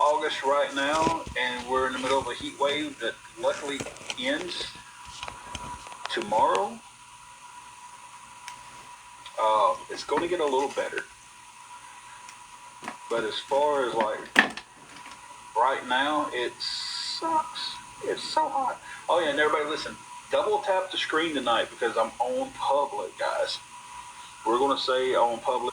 August right now, and we're in the middle of a heat wave that luckily ends tomorrow. It's going to get a little better. But as far as like right now, it sucks. It's so hot. Oh yeah, and everybody listen, double tap the screen tonight because I'm on public, guys. We're going to say on public.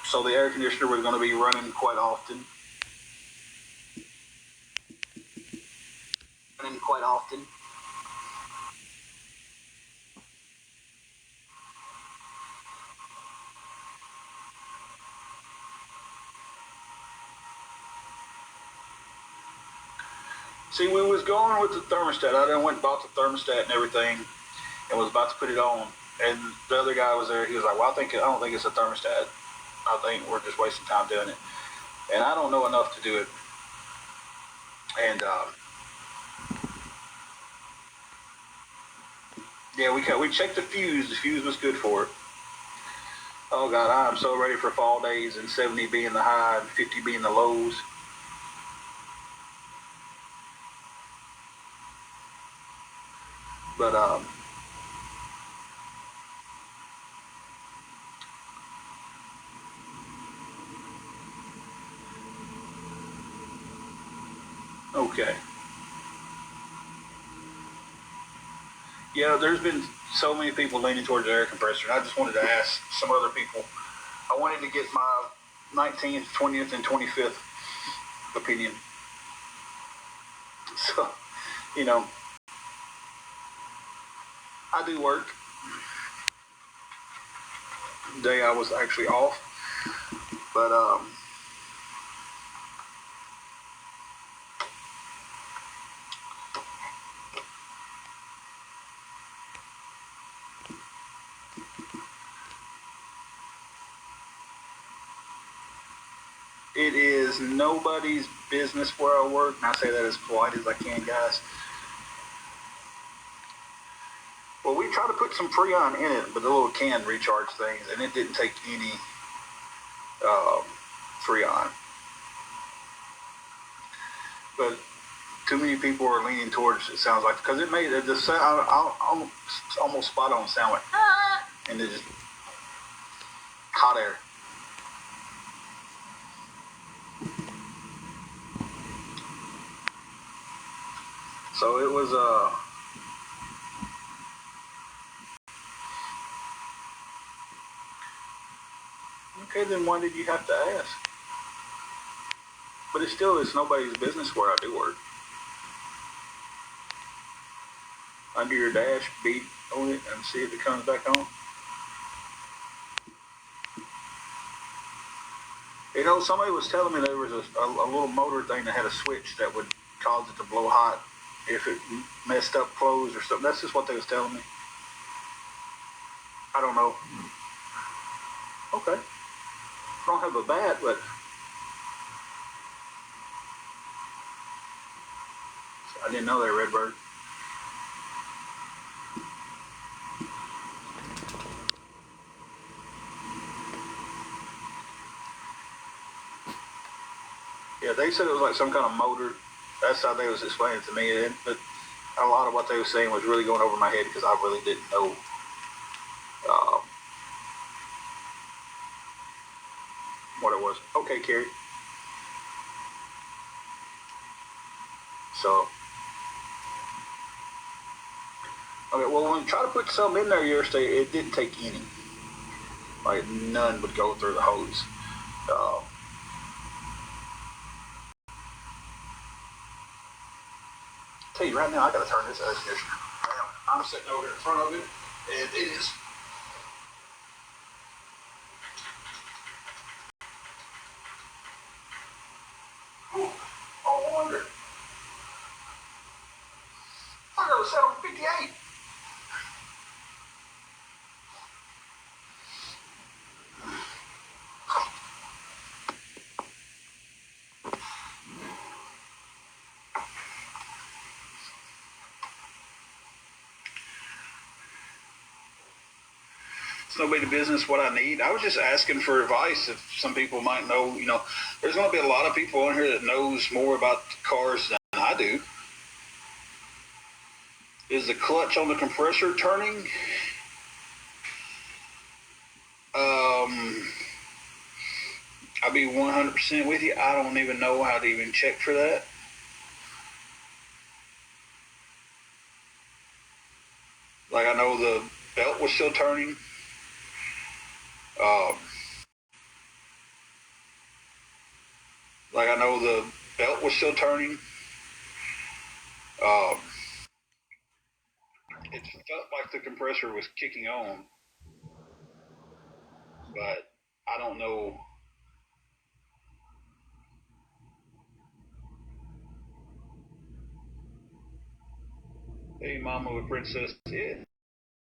So the air conditioner was going to be running quite often. See, we was going with the thermostat. I done went and bought the thermostat and everything and was about to put it on. And the other guy was there. He was like, well, I don't think it's a thermostat. I think we're just wasting time doing it. And I don't know enough to do it. And, yeah, we checked the fuse. The fuse was good for it. Oh, God, I am so ready for fall days and 70 being the high and 50 being the lows. But, okay. Yeah, there's been so many people leaning towards the air compressor. And I just wanted to ask some other people. I wanted to get my 19th, 20th, and 25th opinion. So, you know, I do work. The day I was actually off. But, it is nobody's business where I work, and I say that as polite as I can, guys. Well, we try to put some Freon in it, but the little can recharge things, and it didn't take any Freon. But too many people are leaning towards it, sounds like, because it made the sound, almost spot on sound like, and it just hot air. So it was, okay, then why did you have to ask? But it's nobody's business where I do work. Under your dash, beat on it and see if it comes back on. You know, somebody was telling me there was a little motor thing that had a switch that would cause it to blow hot if it messed up clothes or something. That's just what they was telling me. I don't know. Okay. I don't have a bat, but I didn't know they were Redbird. Yeah, they said it was like some kind of motor. That's how they was explaining it to me. But a lot of what they were saying was really going over my head because I really didn't know. What it was. Okay, Carrie. So, okay, well, when we try to put some in there yesterday, it didn't take any. Like, none would go through the hose. Tell you right now, I gotta turn this air conditioner. I'm sitting over here in front of it, and it is. Ooh, oh, wonder. I gotta set on 58. It's nobody's business what I need. I was just asking for advice. If some people might know, there's going to be a lot of people on here that knows more about cars than I do. Is the clutch on the compressor turning? I'll be 100% with you. I don't even know how to even check for that. Like, I know the belt was still turning. Like, I know the belt was still turning. It felt like the compressor was kicking on, but I don't know. Hey, Mama with Princess, yeah,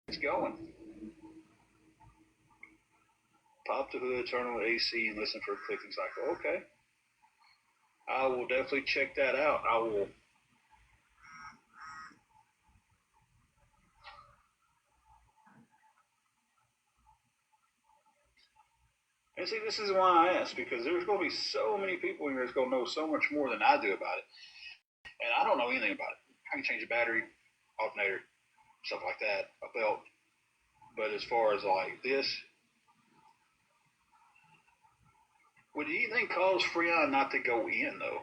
it's going. Pop the hood, turn on the AC, and listen for a clicking cycle. Okay. I will definitely check that out. I will. And see, this is why I asked, because there's going to be so many people here that's going to know so much more than I do about it. And I don't know anything about it. I can change a battery, alternator, stuff like that, a belt. But as far as like this, would anything cause Freon not to go in, though?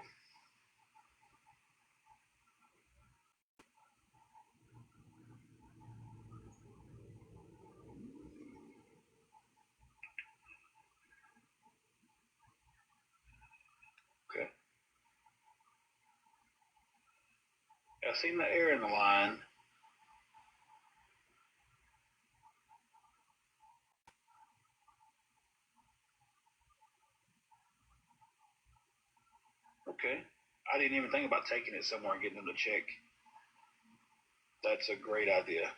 Okay. I've seen the air in the line. Okay. I didn't even think about taking it somewhere and getting them to check. That's a great idea.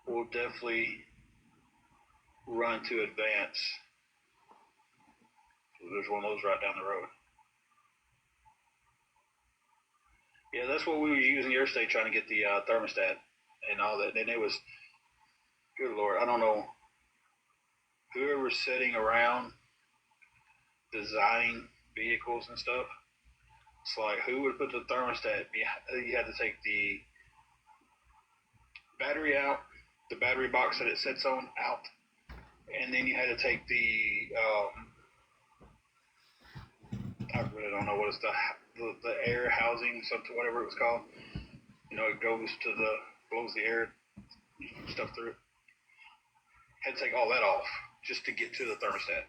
We'll definitely run to Advance. There's one of those right down the road. Yeah, that's what we were using yesterday, trying to get the thermostat and all that. And it was, good Lord, I don't know, whoever's sitting around designing vehicles and stuff, it's like, who would put the thermostat? You had to take the battery out, the battery box that it sits on out, and then you had to take the, I really don't know what it's the air housing, something, whatever it was called. It goes to blows the air stuff through it. Had to take all that off just to get to the thermostat.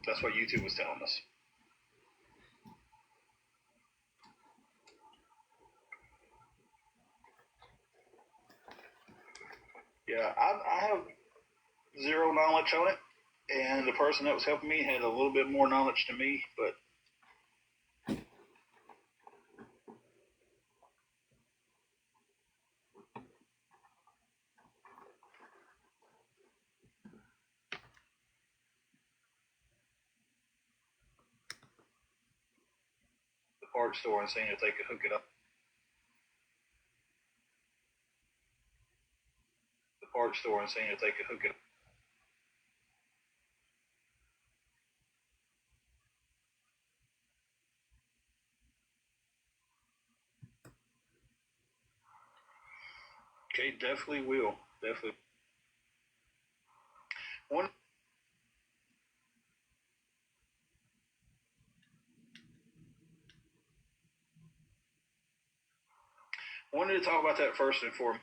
That's what YouTube was telling us. Yeah, I have zero knowledge on it, and the person that was helping me had a little bit more knowledge than me, but the parts store and seeing if they could hook it up. The parts store and seeing if they could hook it up. Okay, definitely will. Definitely. One wanted to talk about that first and foremost.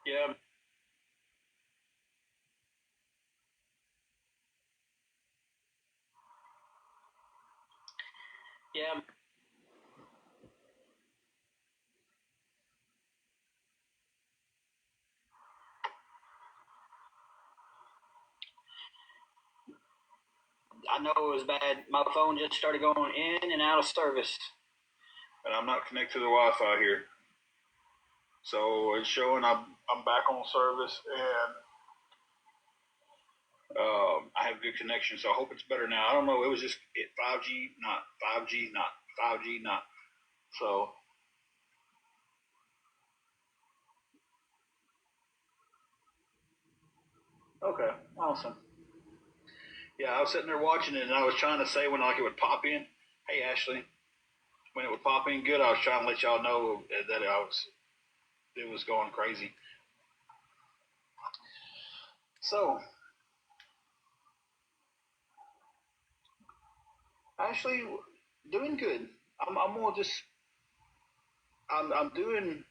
Yeah, Yeah. I know it was bad. My phone just started going in and out of service. And I'm not connected to the Wi-Fi here. So it's showing I'm back on service, and I have good connection. So I hope it's better now. I don't know. It was just 5G, not 5G, not 5G, not. So okay, awesome. Yeah, I was sitting there watching it, and I was trying to say when like it would pop in, "Hey Ashley," when it would pop in good. I was trying to let y'all know that it was going crazy. So Ashley, doing good. I'm more just I'm doing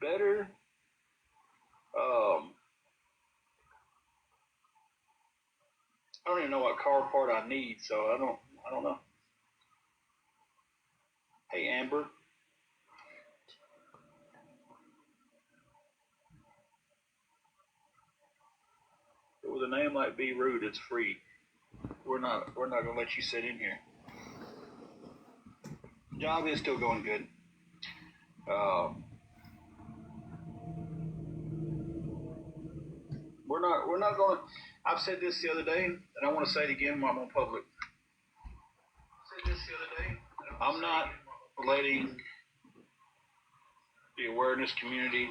better. Um, I don't even know what car part I need, so I don't know. Hey Amber, with a name like Be Rude, it's free. We're not gonna let you sit in here. Job is still going good. Um, we're not going to. I've said this the other day, and I want to say it again while I'm on public. I said this the other day. I'm not letting the awareness community,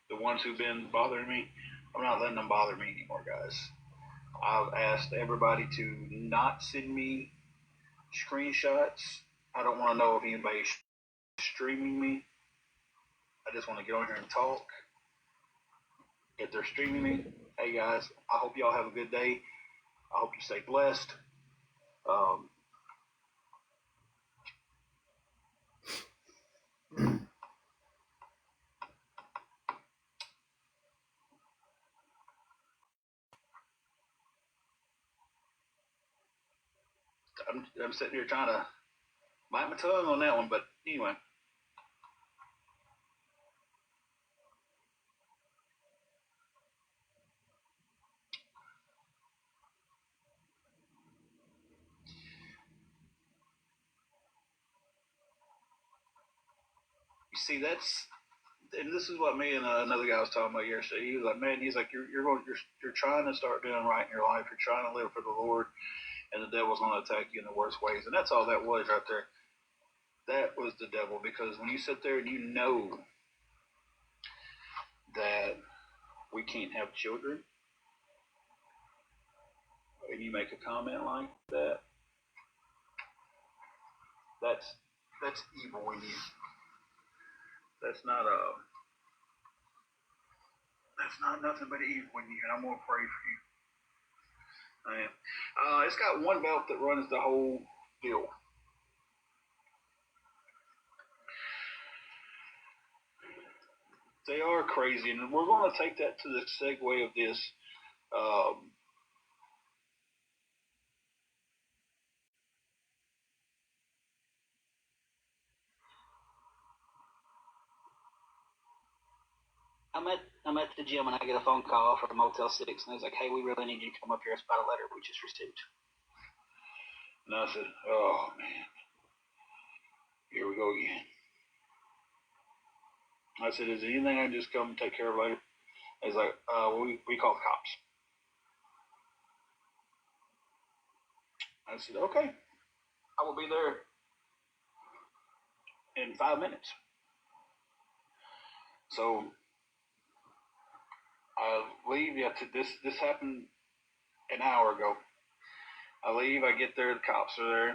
the ones who've been bothering me, I'm not letting them bother me anymore, guys. I've asked everybody to not send me screenshots. I don't want to know if anybody's streaming me. I just want to get on here and talk. If they're streaming me, hey guys, I hope y'all have a good day. I hope you stay blessed. Um, I'm sitting here trying to bite my tongue on that one, but anyway. You see, and this is what me and another guy was talking about yesterday. He was like, "Man, he's like, you're trying to start doing right in your life. You're trying to live for the Lord, and the devil's going to attack you in the worst ways." And that's all that was right there. That was the devil, because when you sit there and you know that we can't have children, and you make a comment like that, that's that's evil in you. That's not that's not nothing but evil in you, and I'm gonna pray for you. I am. It's got one belt that runs the whole deal. They are crazy, and we're going to take that to the segue of this. Um, I'm at the gym and I get a phone call from Motel 6 and he's like, "Hey, we really need you to come up here. It's about a letter we just received." and I said, "Oh man, here we go again." I said, "Is there anything I can just come and take care of later?" He's like, "We call the cops." I said, "Okay, I will be there in 5 minutes." So I leave. Yeah, this happened an hour ago. I leave. I get there. The cops are there.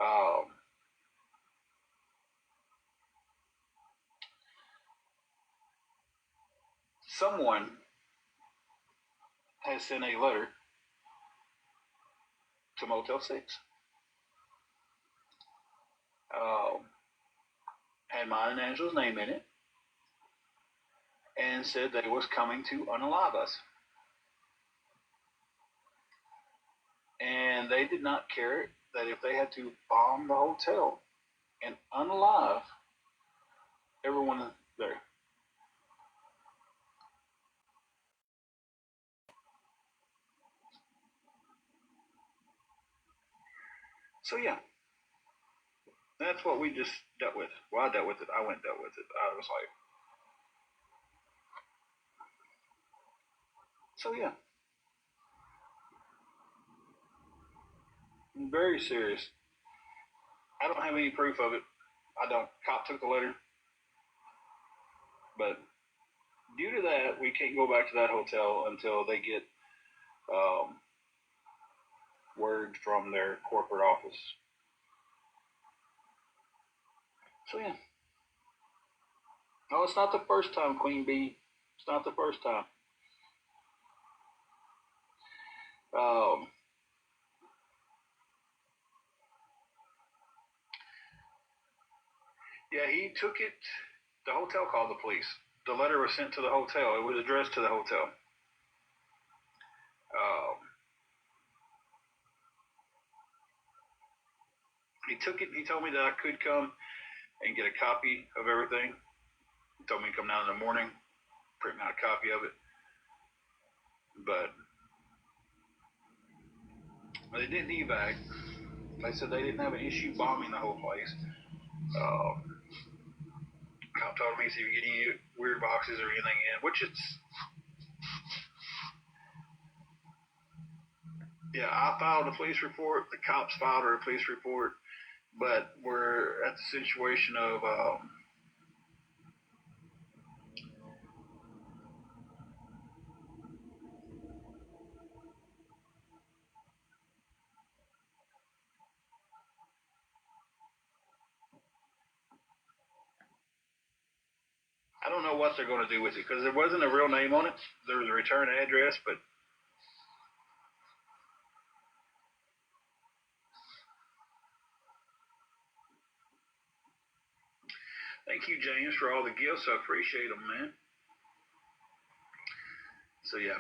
Um, Someone has sent a letter to Motel 6. Um, had mine and Angela's name in it, and said they was coming to unalive us. And they did not care that if they had to bomb the hotel and unalive everyone there. So yeah, that's what we just dealt with. Well, I dealt with it. I went and dealt with it. I was like, so yeah, very serious. I don't have any proof of it. I don't. Cop took the letter, but due to that, we can't go back to that hotel until they get um, word from their corporate office. So yeah. No, it's not the first time, Queen Bee. It's not the first time. Um, yeah, he took it. The hotel called the police. The letter was sent to the hotel. It was addressed to the hotel. Um, he took it. He told me that I could come and get a copy of everything. He told me to come down in the morning, print out a copy of it. But they didn't evac. They said they didn't have an issue bombing the whole place. Cop told me, see if you get any weird boxes or anything in, which it's. Yeah, I filed a police report. The cops filed a police report, but we're at the situation of I don't know what they're going to do with it because there wasn't a real name on it. There was a return address, but thank you, James, for all the gifts. I appreciate them, man. So yeah.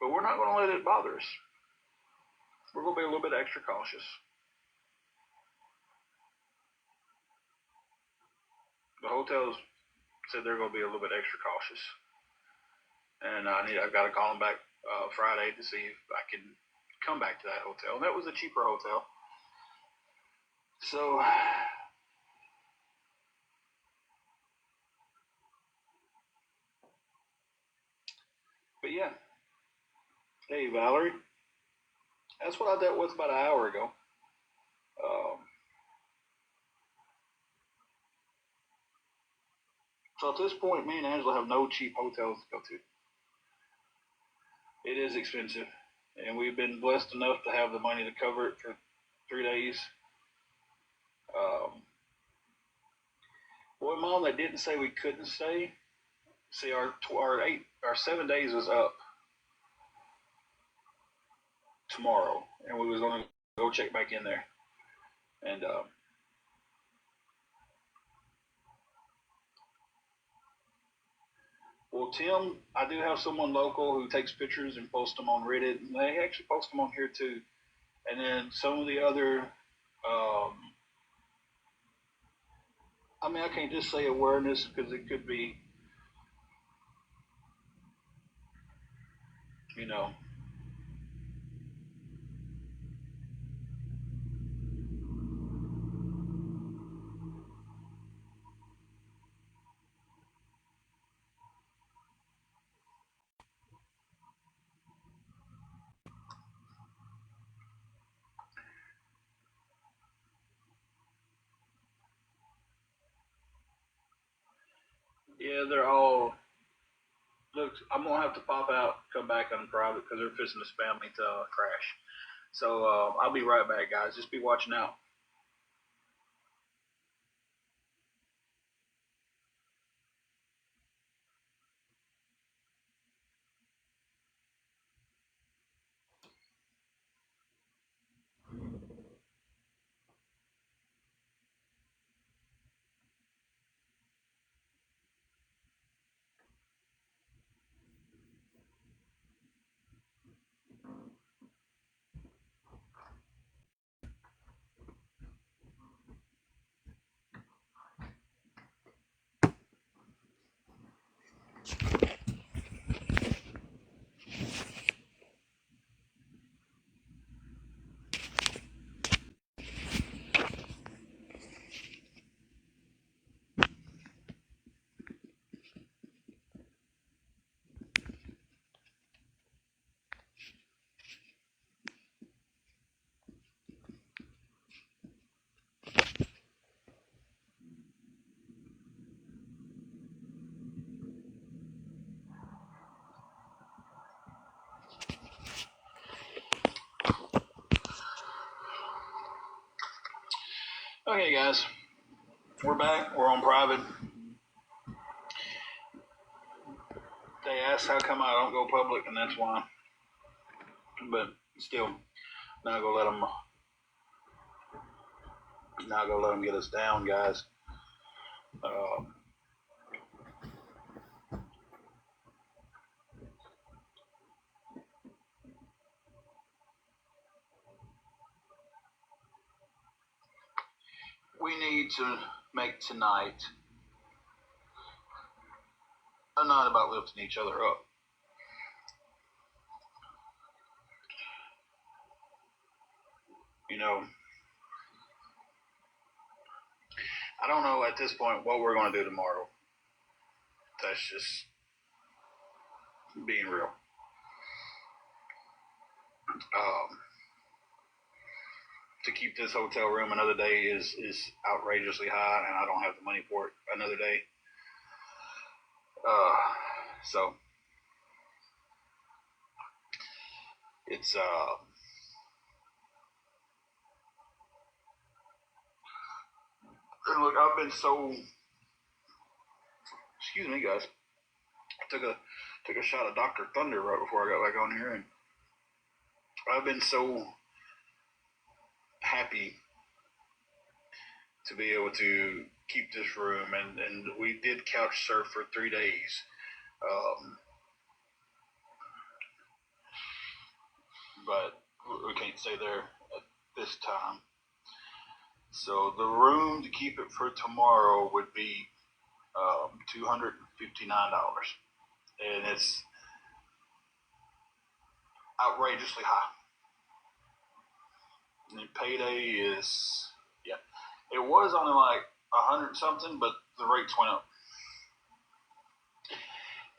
But we're not going to let it bother us. We're going to be a little bit extra cautious. The hotels said they're going to be a little bit extra cautious, and I've got to call them back Friday to see if I can come back to that hotel. And that was a cheaper hotel. So, but yeah. Hey, Valerie. That's what I dealt with about an hour ago. Um, so at this point, me and Angela have no cheap hotels to go to. It is expensive, and we've been blessed enough to have the money to cover it for 3 days. Um, boy, Mom, they didn't say we couldn't stay. See, our 7 days was up tomorrow, and we was going to go check back in there. And well, Tim, I do have someone local who takes pictures and posts them on Reddit, and they actually post them on here too. And then some of the other, I mean, I can't just say awareness because it could be, you know, yeah, they're all. Look, I'm gonna have to pop out, come back on private because they're fixing to spam me to crash. So I'll be right back, guys. Just be watching out. Okay, guys, we're back. We're on private. They asked how come I don't go public, and that's why. But still, not gonna let them get us down, guys. We need to make tonight a night about lifting each other up. You know, I don't know at this point what we're going to do tomorrow. That's just being real. To keep this hotel room another day is outrageously high, and I don't have the money for it another day. So it's and look, I've been so. Excuse me, guys. I took a shot of Dr. Thunder right before I got back on here, and I've been so happy to be able to keep this room, and we did couch surf for 3 days. But we can't stay there at this time. So the room to keep it for tomorrow would be $259, and it's outrageously high. And payday is, yeah, it was only like 100 something, but the rates went up,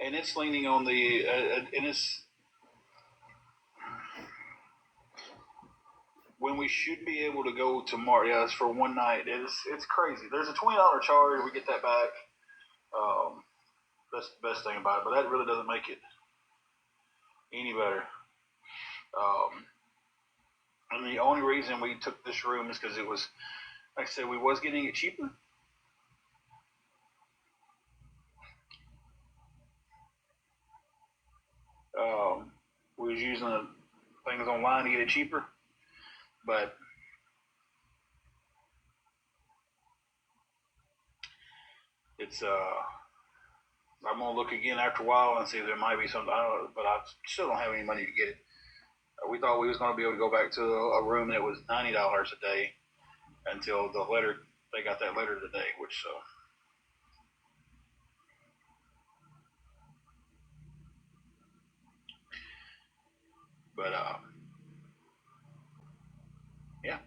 and it's leaning on the and it's when we should be able to go tomorrow. Yeah, it's for one night. It's crazy. There's a $20 charge. We get that back. That's the best thing about it, but that really doesn't make it any better. And the only reason we took this room is because it was, like I said, we was getting it cheaper. We was using things online to get it cheaper, but it's I'm gonna look again after a while and see if there might be something. But I still don't have any money to get it. We thought we was gonna be able to go back to a room that was $90 a day until the letter. They got that letter today, which so. But yeah.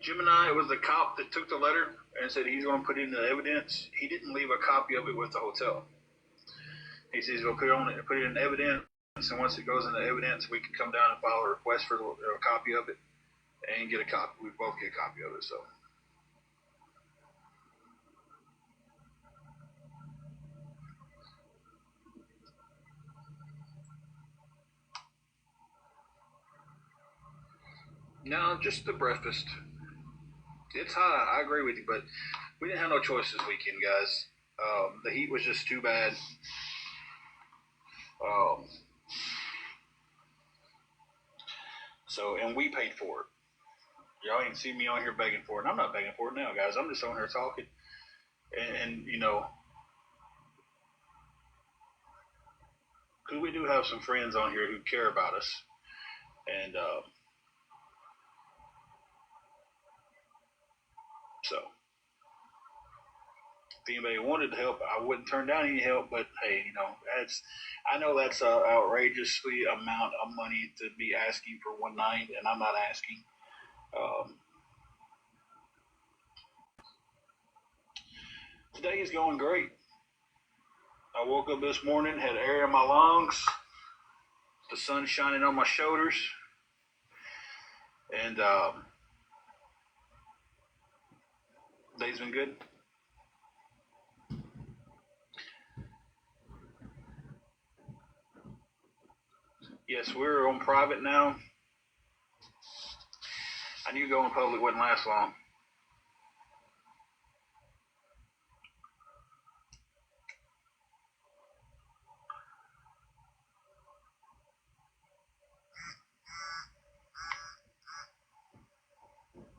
Gemini was the cop that took the letter and said he's going to put it in the evidence. He didn't leave a copy of it with the hotel. He says he'll put it in evidence, and once it goes into evidence, we can come down and file a request for a copy of it and get a copy. We both get a copy of it. So. No, just the breakfast. It's high. I agree with you, but we didn't have no choice this weekend, guys. The heat was just too bad. So, and we paid for it. Y'all ain't see me on here begging for it. And I'm not begging for it now, guys. I'm just on here talking. And you know, because we do have some friends on here who care about us. And so, if anybody wanted to help, I wouldn't turn down any help. But hey, you know, I know that's an outrageously amount of money to be asking for one night, and I'm not asking. Today is going great. I woke up this morning, had air in my lungs, the sun shining on my shoulders, and day's been good. Yes, we're on private now. I knew going public wouldn't last long.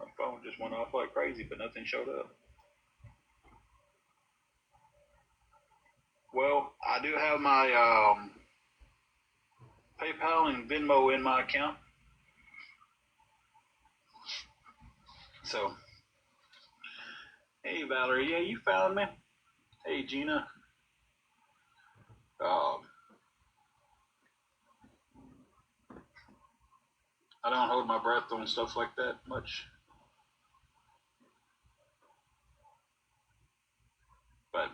My phone just went off like crazy, but nothing showed up. Well, I do have my PayPal and Venmo in my account. So, hey Valerie, yeah, you found me. Hey Gina. I don't hold my breath on stuff like that much. But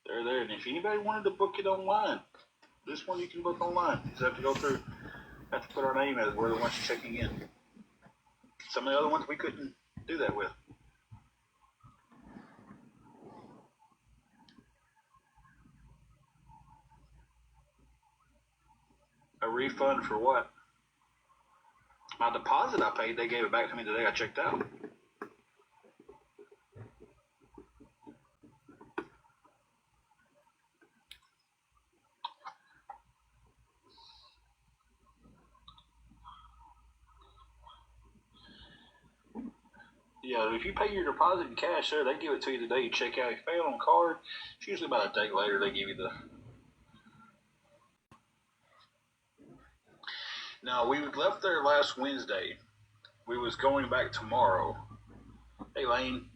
they're there. And if anybody wanted to book it online, this one you can book online. You just have to go through, have to put our name as we're the ones checking in. Some of the other ones we couldn't do that with. A refund for what? My deposit I paid, they gave it back to me the day I checked out. Yeah, if you pay your deposit in cash, sir, they give it to you the day you check out. If you pay it on card, it's usually about a day later they give you the. Now, we left there last Wednesday. We was going back tomorrow. Hey, Lane.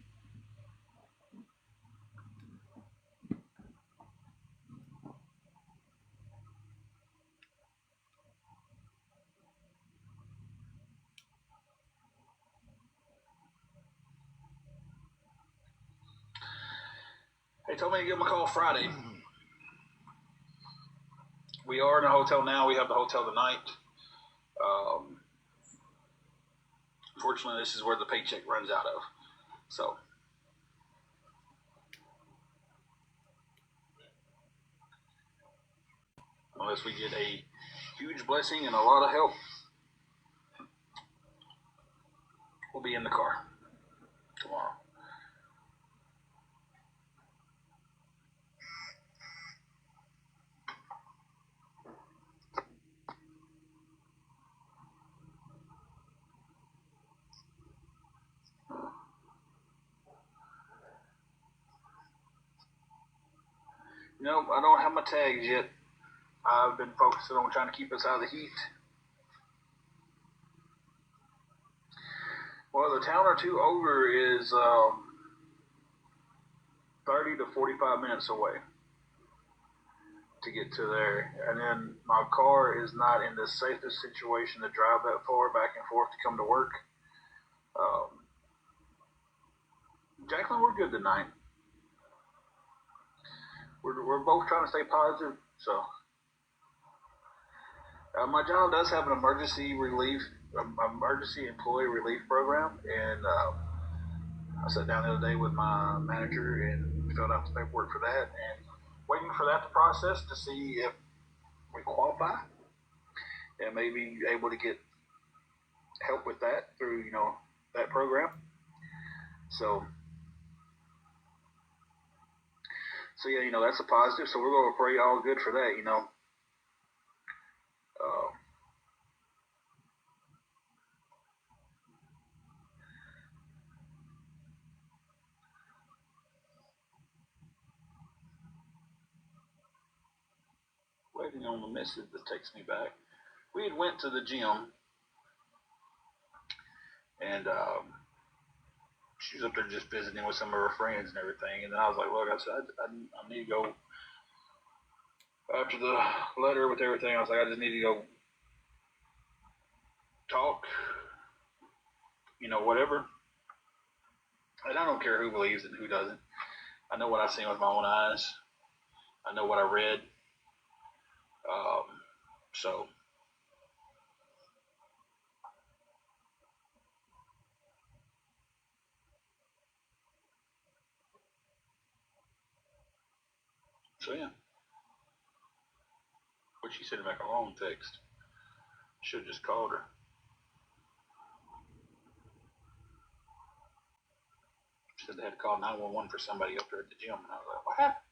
They told me to give them a call Friday. We are in a hotel now. We have the hotel tonight. Fortunately, this is where the paycheck runs out of. So, unless we get a huge blessing and a lot of help, we'll be in the car tomorrow. Nope, I don't have my tags yet. I've been focusing on trying to keep us out of the heat. Well, the town or two over is 30 to 45 minutes away to get to there. And then my car is not in the safest situation to drive that far back and forth to come to work. Jacqueline, we're good tonight. We're both trying to stay positive. So my job does have an emergency employee relief program, and I sat down the other day with my manager and filled out the paperwork for that, and waiting for that to process to see if we qualify and maybe able to get help with that through that program. So yeah, that's a positive. So we're going to pray all good for that. Waiting on the message that takes me back. We had went to the gym, and she was up there just visiting with some of her friends and everything. And then I was like, look, I said, I need to go. After the letter with everything, I was like, I just need to go talk, whatever. And I don't care who believes it and who doesn't. I know what I've seen with my own eyes. I know what I read. So yeah. but she sent back a long text. Should have just called her. She said they had to call 911 for somebody up there at the gym, and I was like, what happened?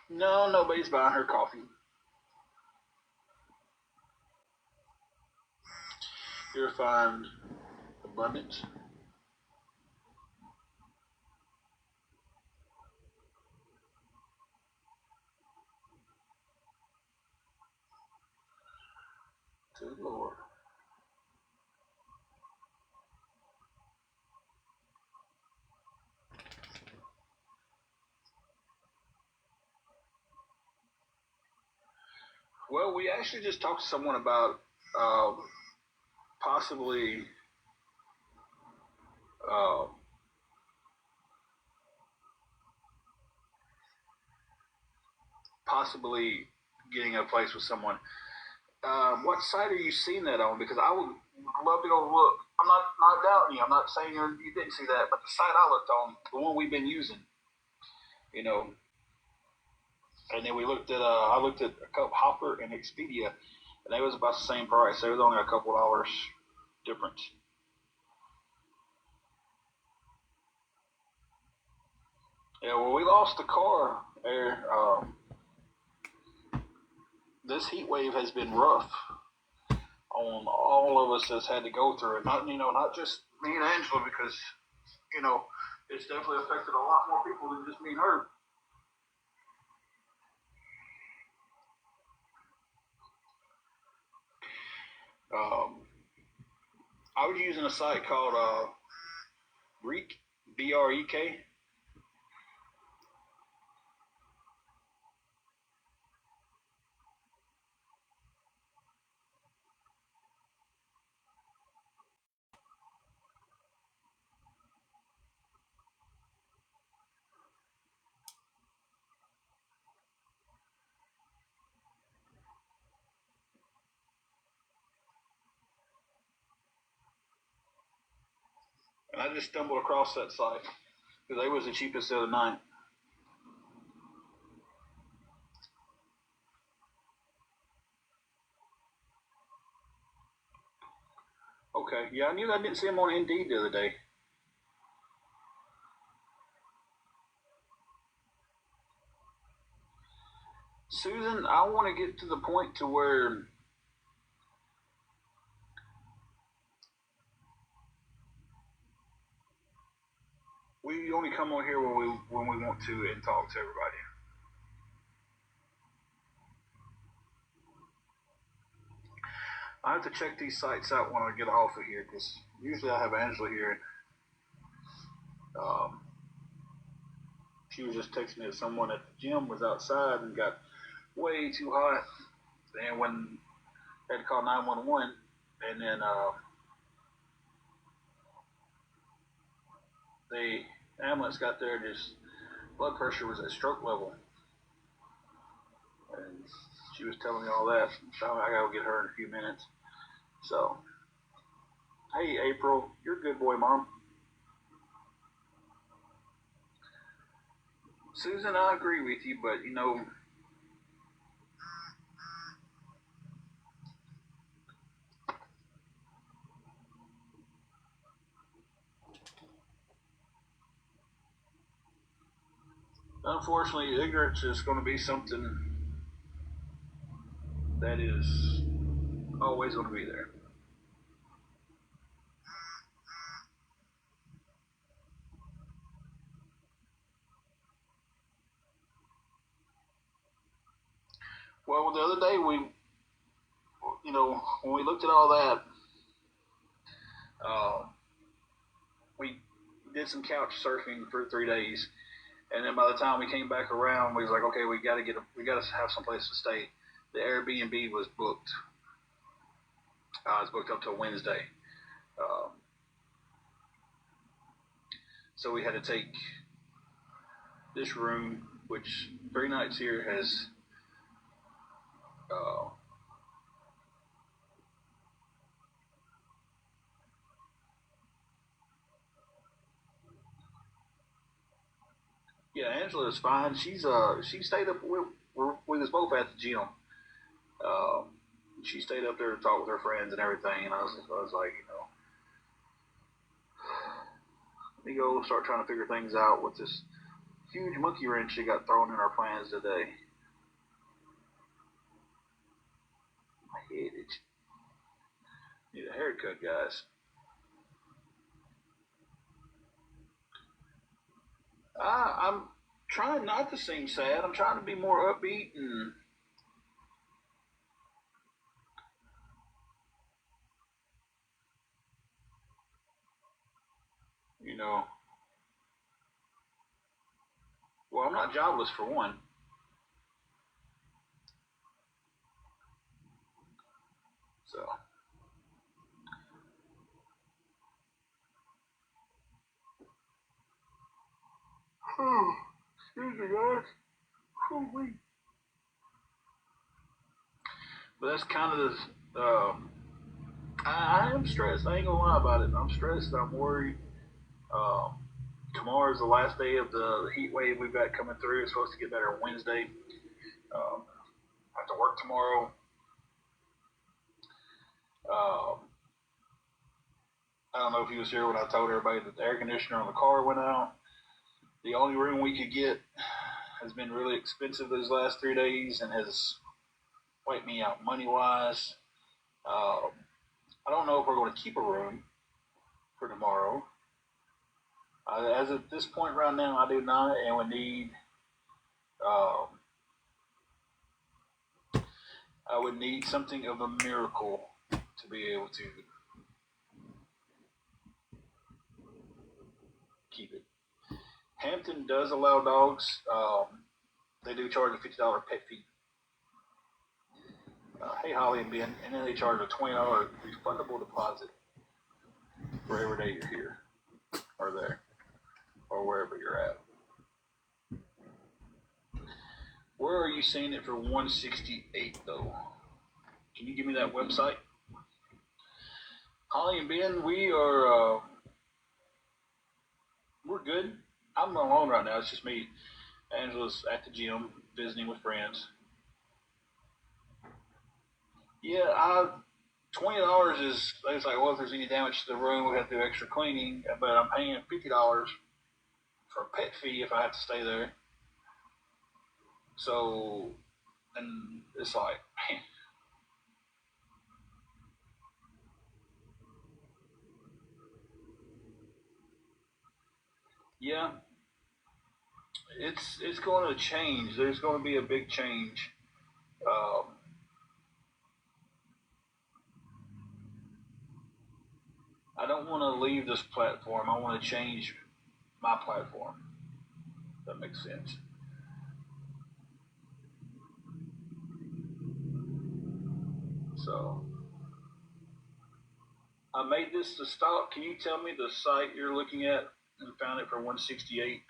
No, nobody's buying her coffee. You'll find abundance. To the Lord. Well, we actually just talked to someone about possibly getting a place with someone. What site are you seeing that on? Because I would love to go look. I'm not doubting you. I'm not saying you didn't see that, but the site I looked on, the one we've been using, you know. And then we looked at I looked at a couple Hopper and Expedia, and they was about the same price. They was only a couple dollars difference. Yeah, well, we lost the car there. This heat wave has been rough on all of us that's had to go through it. Not just me and Angela, because it's definitely affected a lot more people than just me and her. I was using a site called Breek, B-R-E-K. And I just stumbled across that site because they was the cheapest the other night. Okay, yeah, I knew I didn't see him on Indeed the other day. Susan, I want to get to the point to where we only come on here when we want to and talk to everybody. I have to check these sites out when I get off of here, because usually I have Angela here. She was just texting me that someone at the gym was outside and got way too hot, and when they had to call 911, and then the ambulance got there, and his blood pressure was at stroke level, and she was telling me all that. So I gotta go get her in a few minutes. So, hey April, you're a good boy, Mom. Susan, I agree with you, but unfortunately, ignorance is going to be something that is always going to be there. Well, the other day when we looked at all that, we did some couch surfing for 3 days, and then by the time we came back around, we was like, okay, we got to have some place to stay. The Airbnb was booked. It's booked up till Wednesday. So we had to take this room, which 3 nights here has Yeah, Angela's fine. She stayed up with us both at the gym. Um, she stayed up there to talk with her friends and everything, and I was like, let me go start trying to figure things out with this huge monkey wrench that got thrown in our plans today. My head itch. Need a haircut, guys. I'm trying not to seem sad. I'm trying to be more upbeat and you know. Well, I'm not jobless for one. So, excuse me, guys. But that's kind of the. I am stressed. I ain't gonna lie about it. I'm stressed. I'm worried. Um, Tomorrow is the last day of the heat wave we've got coming through. It's supposed to get better Wednesday. I have to work tomorrow. Um, I don't know if he was here when I told everybody that the air conditioner on the car went out. The only room we could get has been really expensive those last 3 days and has wiped me out money wise. I don't know if we're going to keep a room for tomorrow. As of this point right now, I do not, and would need. Um, I would need something of a miracle to be able to keep it. Hampton does allow dogs. They do charge a $50 pet fee. Hey, Holly and Ben, and then they charge a $20 refundable deposit for every day you're here or there or wherever you're at. Where are you seeing it for 168 though? Can you give me that website? Holly and Ben, we're good. I'm alone right now. It's just me. Angela's at the gym visiting with friends. Yeah, $20 is. It's like, well, if there's any damage to the room, we have to do extra cleaning. But I'm paying $50 for a pet fee if I have to stay there. So, and it's like, man, yeah, it's going to change. There's going to be a big change. Um, I don't want to leave this platform. I want to change my platform. If that makes sense. So I made this to stop. Can you tell me the site you're looking at and found it for 168?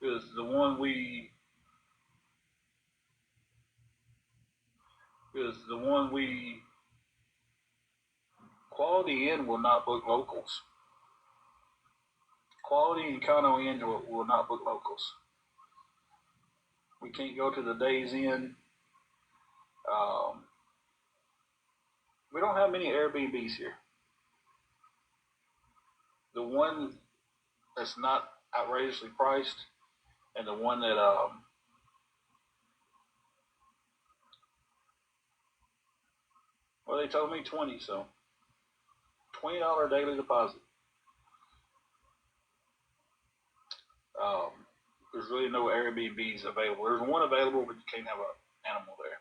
Because the one we Quality Inn will not book locals. Quality and Kano Inn will not book locals. We can't go to the Days Inn. Um, we don't have many Airbnbs here. The one that's not outrageously priced, and the one that well, they told me 20, so $20 daily deposit. Um, there's really no Airbnbs available. There's one available, but you can't have an animal there.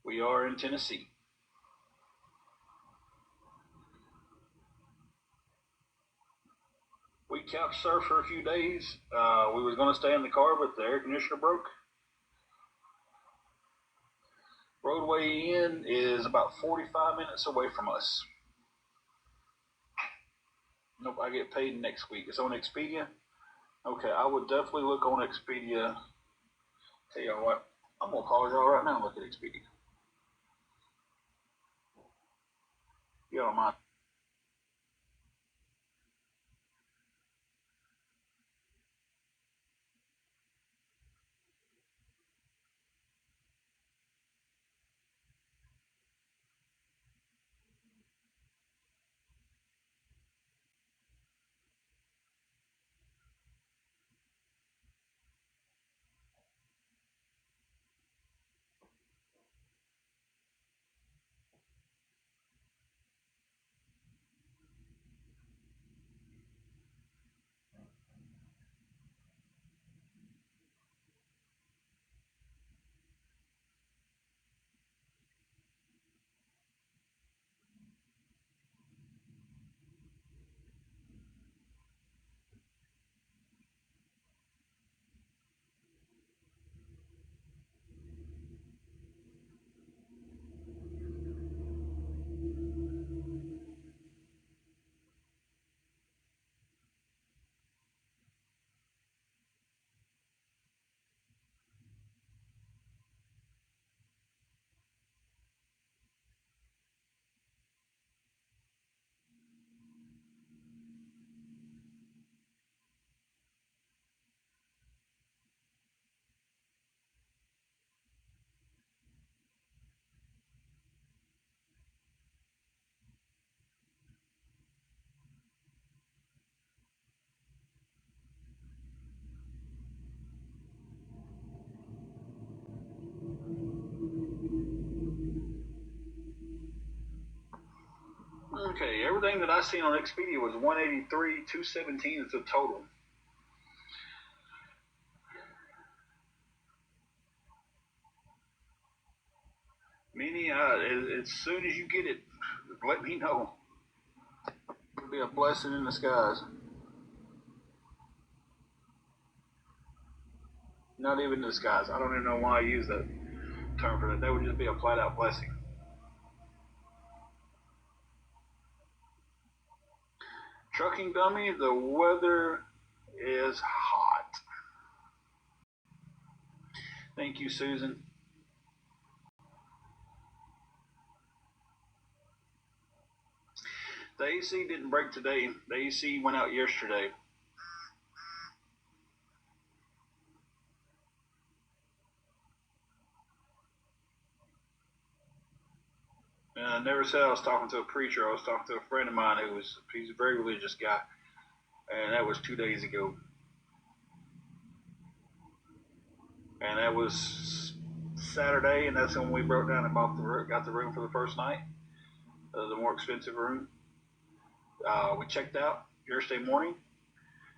We are in Tennessee. We couch surfed for a few days. We was going to stay in the car, but the air conditioner broke. Roadway Inn is about 45 minutes away from us. Nope, I get paid next week. It's on Expedia. Okay, I would definitely look on Expedia. Tell y'all what, I'm gonna call y'all right now and look at Expedia. You don't mind. everything that I seen on Expedia was 183, 217 is the total. Minnie, as soon as you get it, let me know. It'll be a blessing in disguise. Not even disguise. I don't even know why I use that term for that. That would just be a flat out blessing. Trucking dummy, the weather is hot. Thank you, Susan. The AC didn't break today. The AC went out yesterday. And I never said I was talking to a preacher. I was talking to a friend of mine he's a very religious guy. And that was 2 days ago. And that was Saturday, and that's when we broke down and got the room for the first night, the more expensive room. We checked out Thursday morning.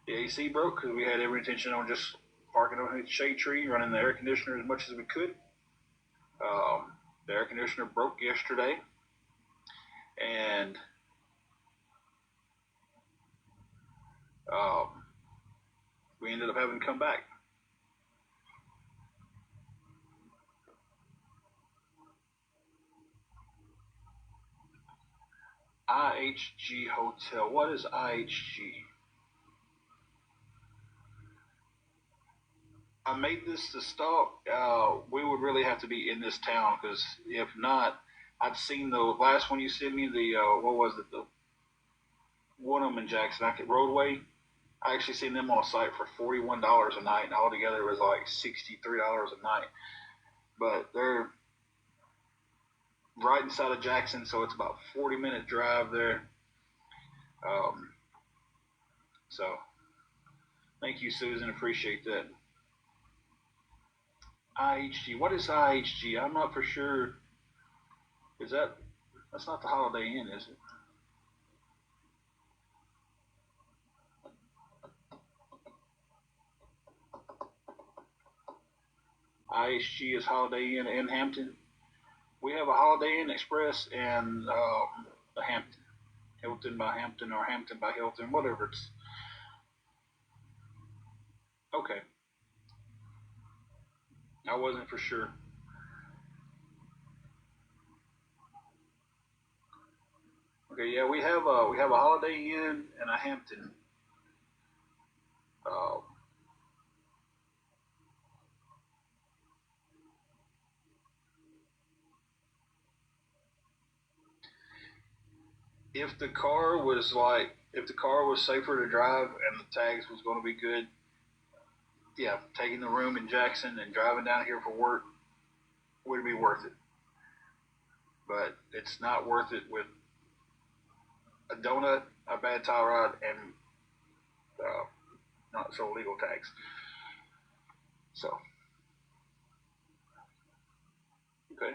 The AC broke because we had every intention on just parking underneath the shade tree, running the air conditioner as much as we could. The air conditioner broke yesterday, and we ended up having to come back. IHG Hotel. What is IHG? I made this to stalk. We would really have to be in this town, because if not, I'd seen the last one you sent me, the what was it, the one of them in Jackson, Roadway. I actually seen them on a site for $41 a night, and altogether it was like $63 a night. But they're right inside of Jackson, so it's about 40-minute drive there. So thank you, Susan. Appreciate that. IHG. What is IHG? I'm not for sure. That's not the Holiday Inn, is it? IHG is Holiday Inn in Hampton. We have a Holiday Inn Express and the Hampton. Hilton by Hampton or Hampton by Hilton, whatever it's. Okay. I wasn't for sure. Okay, yeah, we have a Holiday Inn and a Hampton. If the car was safer to drive and the tags was going to be good, yeah, taking the room in Jackson and driving down here for work would be worth it. But it's not worth it with a donut, a bad tie rod, and not so legal tags. So, okay.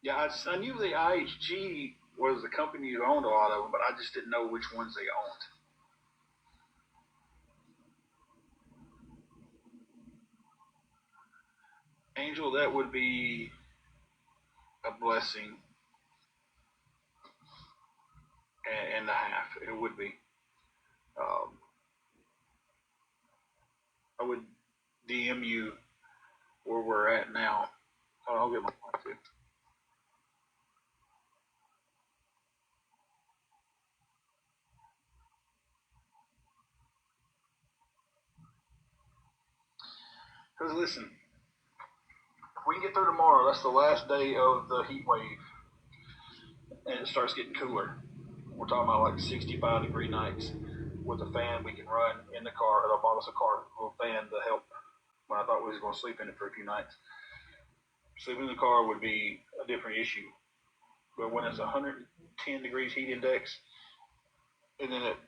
Yeah, I knew the IHG was the company who owned a lot of them, but I just didn't know which ones they owned. Angel, that would be a blessing and a half. It would be. I would DM you where we're at now. I'll get my point too. Because listen, if we can get through tomorrow, that's the last day of the heat wave, and it starts getting cooler. We're talking about like 65-degree nights. With a fan we can run in the car. I bought us a little fan to help when I thought we was going to sleep in it for a few nights. Sleeping in the car would be a different issue. But when it's 110 degrees heat index, and then at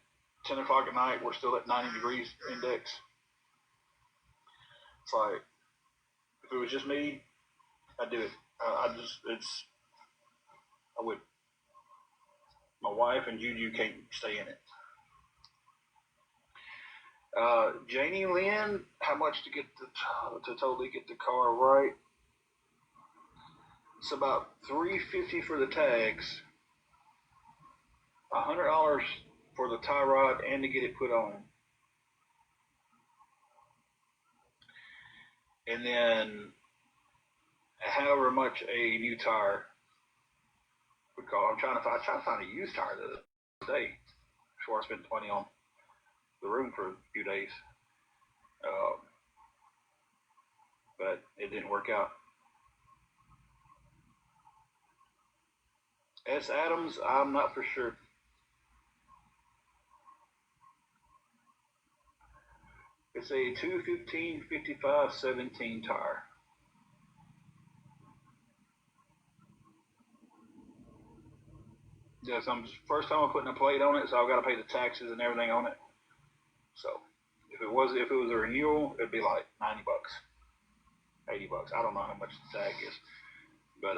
10 o'clock at night, we're still at 90 degrees index. It's like, if it was just me, I'd do it. I would. My wife and Juju can't stay in it. Janie Lynn, how much to totally get the car right? It's about $350 for the tags, $100 for the tie rod and to get it put on, and then however much a new tire would cost. I try to find a used tire the other day before I spent 20 on the room for a few days, um, but it didn't work out. S. Adams, I'm not for sure. It's a 215/55/17 tire. Yes, I'm first time I'm putting a plate on it, so I've got to pay the taxes and everything on it. So if it was a renewal, it'd be like $90, $80. I don't know how much the tag is, but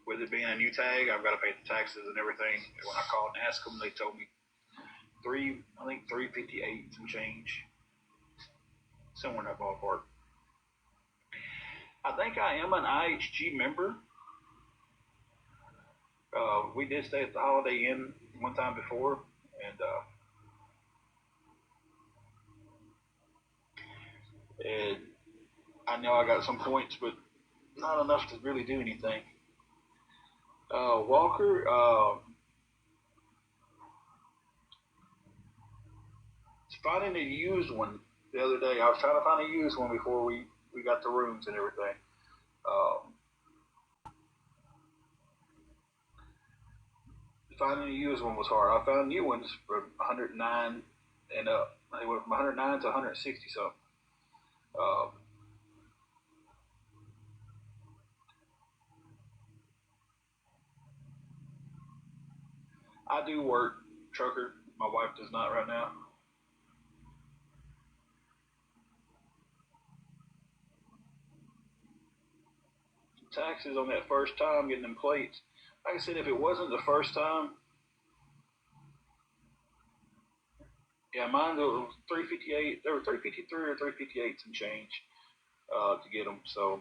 with it being a new tag, I've got to pay the taxes and everything. When I called and asked them, they told me I think 358 some change, somewhere in that ballpark. I think I am an IHG member. We did stay at the Holiday Inn one time before, and I know I got some points, but not enough to really do anything. Walker, finding a used one the other day. I was trying to find a used one before we got the rooms and everything. Um, Finding a used one was hard. I found new ones for 109 and up. They went from 109 to 160 something. Um, I do work trucker. My wife does not right now. Taxes on that first time getting them plates. Like I said, if it wasn't the first time, yeah, mine was 358. They were 353 or 358 and change to get them. So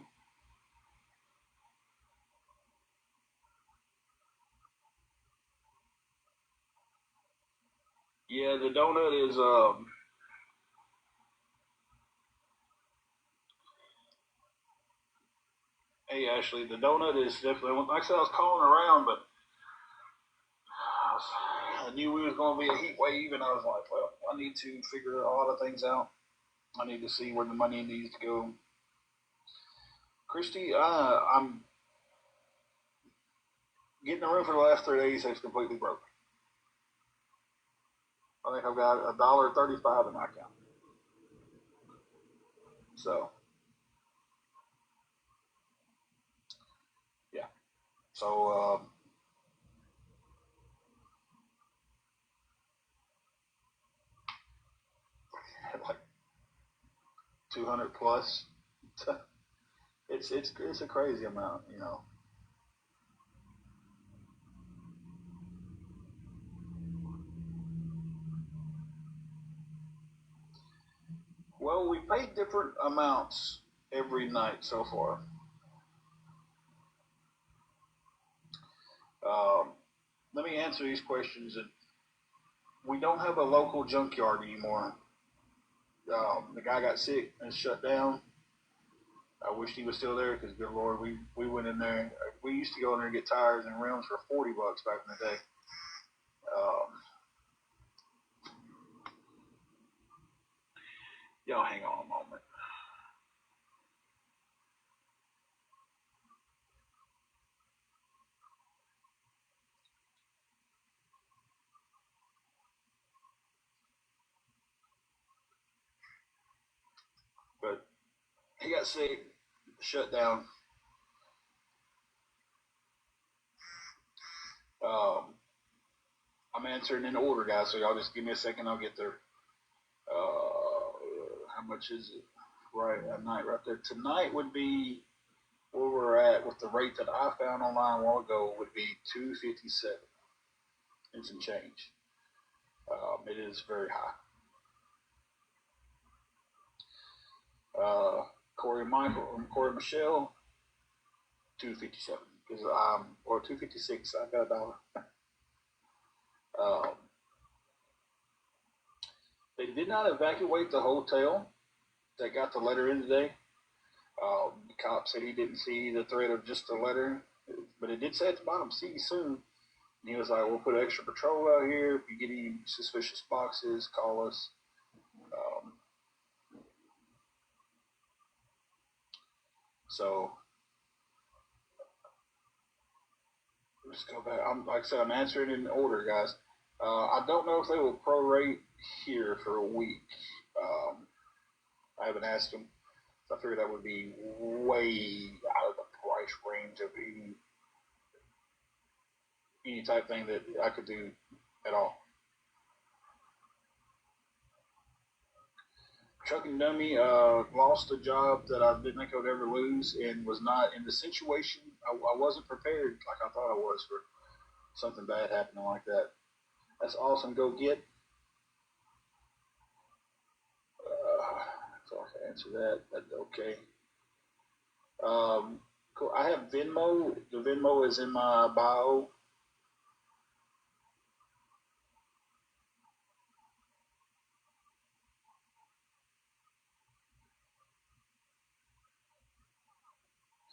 yeah, the donut is hey, Ashley, the donut is definitely. Like I said, I was calling around, but I knew we was going to be a heat wave, and I was like, well, I need to figure a lot of things out. I need to see where the money needs to go. Christy, I'm getting a room for the last 3 days. It's completely broke. I think I've got $1.35 in my account. So yeah. So like 200 plus. It's a crazy amount, you know. Well, we paid different amounts every night so far. Um, Let me answer these questions. And we don't have a local junkyard anymore. The guy got sick and shut down. I wish he was still there because, good lord, we went in there. We used to go in there and get tires and rims for $40 back in the day. Um, y'all hang on a moment. But he got sick, shut down. Um, I'm answering in order, guys. So y'all just give me a second. I'll get there. How much is it? Right, a night right there. Tonight would be where we're at with the rate that I found online a while ago would be 257 and some change. It is very high. Corey Michelle, 257 because or 256. I got $1. Um, they did not evacuate the hotel that got the letter in today. The cop said he didn't see the threat of just the letter, but it did say at the bottom, "See you soon." And he was like, "We'll put extra patrol out here. If you get any suspicious boxes, call us." So let's go back. Like I said, I'm answering in order, guys. I don't know if they will prorate here for a week. I haven't asked them. So I figured that would be way out of the price range of any type thing that I could do at all. Chuck and Dummy lost a job that I didn't think I would ever lose, and was not in the situation. I wasn't prepared like I thought I was for something bad happening like that. That's awesome. Go get. So I can answer that. That's okay. Cool. I have Venmo. The Venmo is in my bio.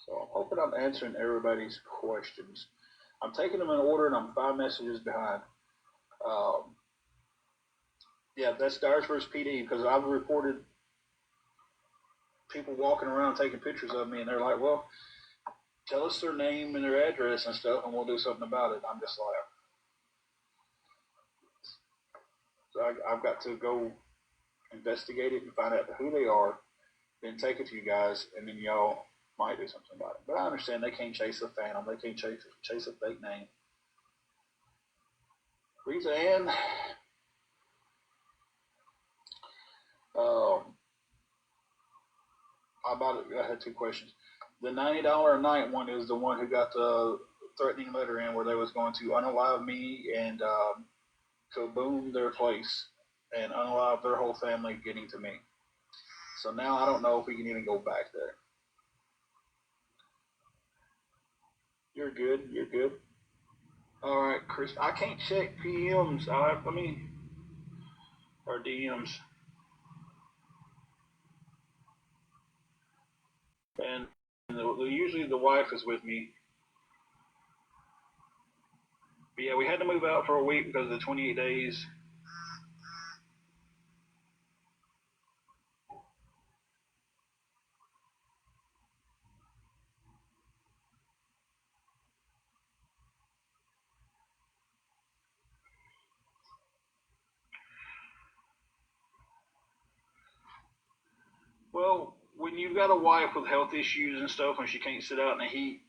So I'm hoping I'm answering everybody's questions. I'm taking them in order, and I'm 5 messages behind. Yeah, that's Dyers versus PD because I've reported people walking around taking pictures of me, and they're like, "Well, tell us their name and their address and stuff, and we'll do something about it." I'm just like, so I've got to go investigate it and find out who they are, then take it to you guys, and then y'all might do something about it. But I understand they can't chase a phantom, they can't chase a fake name. Rita Ann, I had 2 questions. The $90 a night one is the one who got the threatening letter in where they was going to unalive me and kaboom their place and unalive their whole family getting to me. So now I don't know if we can even go back there. You're good. You're good. All right, Chris. I can't check PMs. Or DMs. And usually the wife is with me. But yeah, we had to move out for a week because of the 28 days. Well, when you've got a wife with health issues and stuff, and she can't sit out in the heat,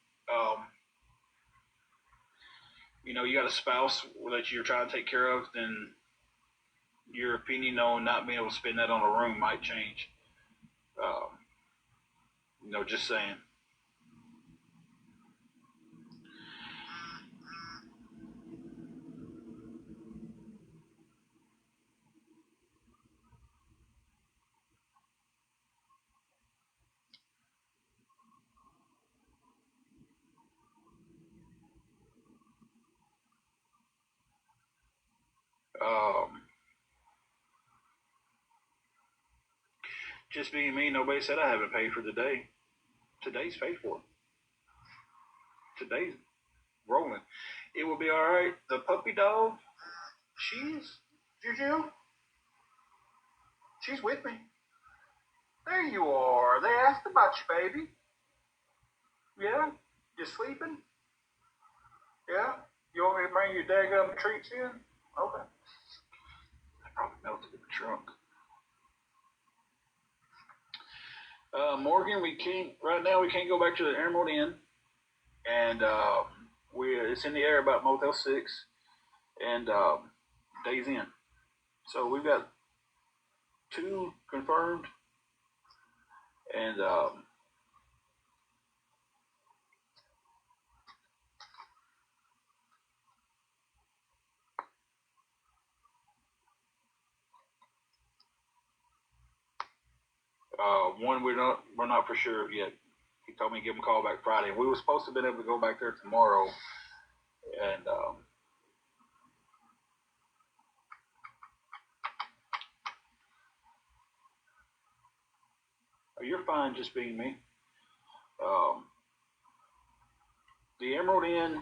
you got a spouse that you're trying to take care of, then your opinion on not being able to spend that on a room might change. Just saying. Um, just being me, nobody said I haven't paid for the day. Today's paid for. Today's rolling. It will be all right. The puppy dog, she's Juju. She's with me. There you are. They asked about you, baby. Yeah? You sleeping? Yeah? You want me to bring your daggum treats in? Okay. I probably melted in the trunk. Morgan, we can't right now. We can't go back to the Emerald Inn, and it's in the air about Motel 6 and Days Inn. So we've got 2 confirmed, and One we're not for sure yet. He told me to give him a call back Friday. We were supposed to have been able to go back there tomorrow, and you're fine just being me. The Emerald Inn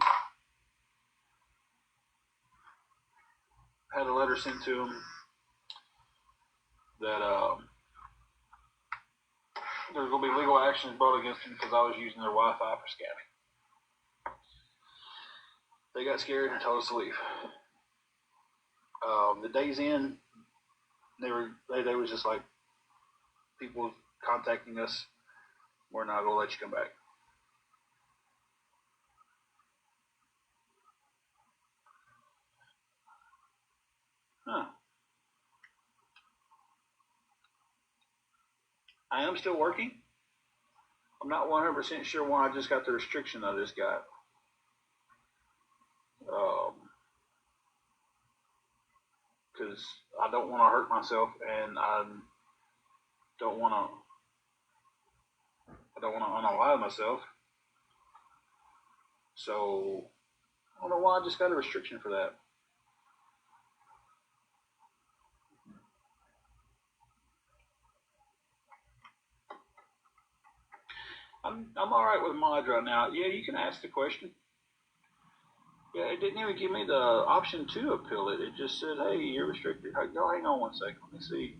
had a letter sent to him that there's going to be legal actions brought against him because I was using their Wi-Fi for scamming. They got scared and told us to leave. The days in, they was just like, people contacting us, we're not going to let you come back. Huh. I am still working. I'm not 100% sure why I just got the restriction I just got. Because I don't want to hurt myself, and I don't want to unalive myself. So I don't know why I just got a restriction for that. I'm all right with mods right now. Yeah, you can ask the question. Yeah, it didn't even give me the option to appeal it. It just said, "Hey, you're restricted." Go, hang on one second. Let me see.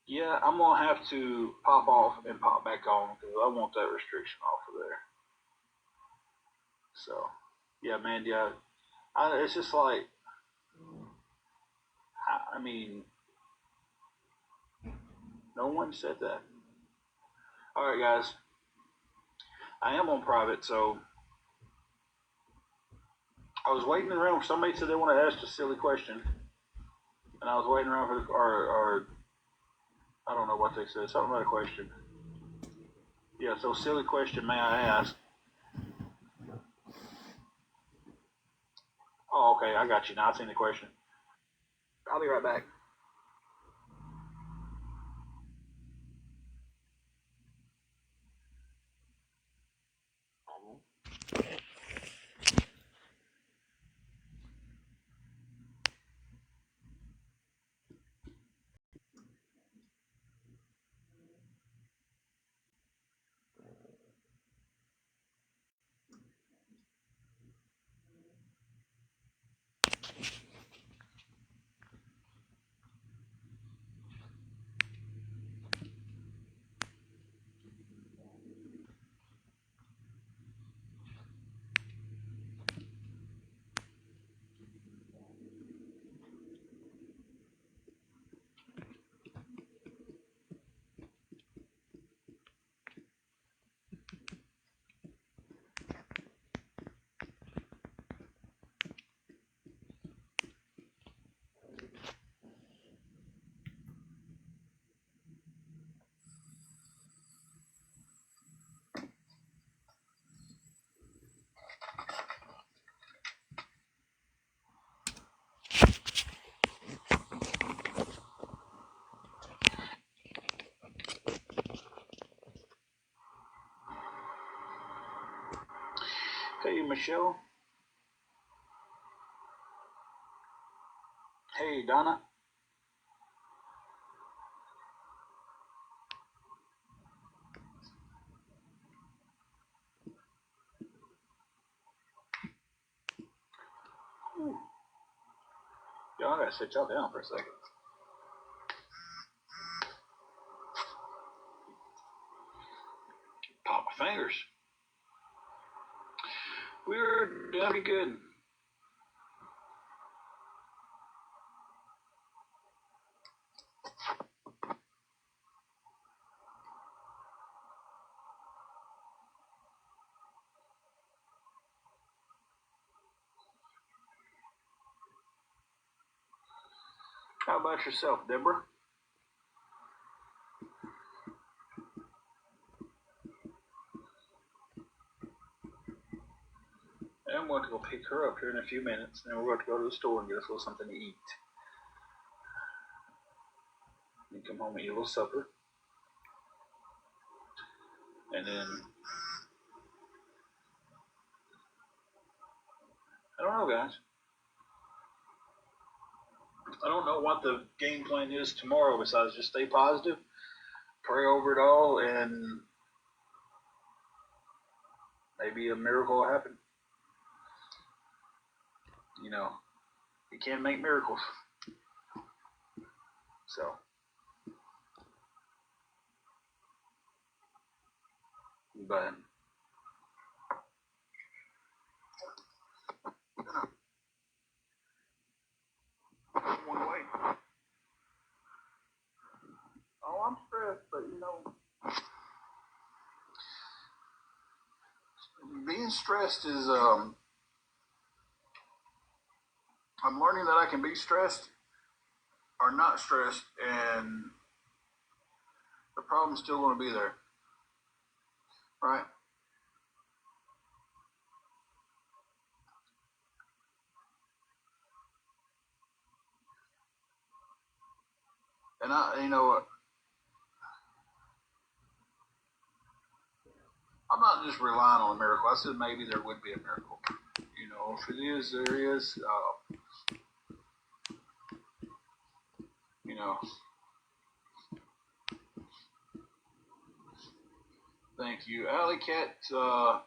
Yeah, I'm gonna have to pop off and pop back on because I want that restriction off of there. So, yeah, man, yeah, it's just like, I mean, no one said that. All right, guys, I am on private, so I was waiting around. Somebody said they want to ask a silly question, and I was waiting around for or I don't know what they said. Something about a question. Yeah, so silly question, may I ask? Oh, okay, I got you now. I've seen the question. I'll be right back. Hey, Michelle. Hey, Donna. Y'all, I gotta sit y'all down for a second. Pop my fingers. We're doing good. How about yourself, Deborah? And I'm going to go pick her up here in a few minutes, and then we're going to go to the store and get us a little something to eat. And come home and eat a little supper. And then, I don't know, guys. I don't know what the game plan is tomorrow besides just stay positive, pray over it all, and maybe a miracle will happen. You know, you can't make miracles. So, but one way. Oh, I'm stressed, but you know, being stressed is I'm learning that I can be stressed or not stressed, and the problem's still going to be there, right? And you know, I'm not just relying on a miracle. I said maybe there would be a miracle. You know, if it is, there is. You know, thank you, Alley Cat. Tomorrow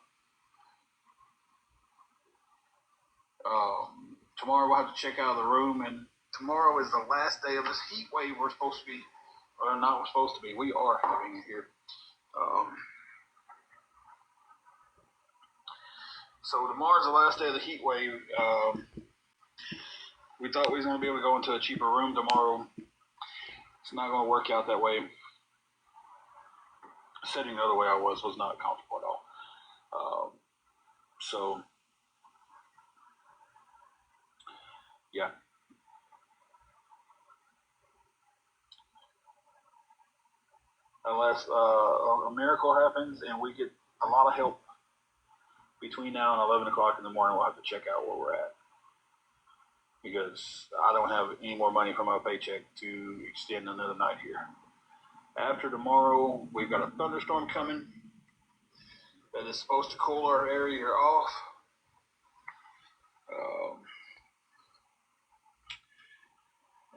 we'll have to check out of the room, and tomorrow is the last day of this heat wave we're supposed to be, or not we're supposed to be. We are having it here. So tomorrow's the last day of the heat wave. We thought we was going to be able to go into a cheaper room tomorrow. It's not going to work out that way. Sitting the other way I was not comfortable at all. So, yeah. Unless a miracle happens and we get a lot of help between now and 11 o'clock in the morning, we'll have to check out where we're at. Because I don't have any more money from my paycheck to extend another night here. After tomorrow, we've got a thunderstorm coming that is supposed to cool our area off.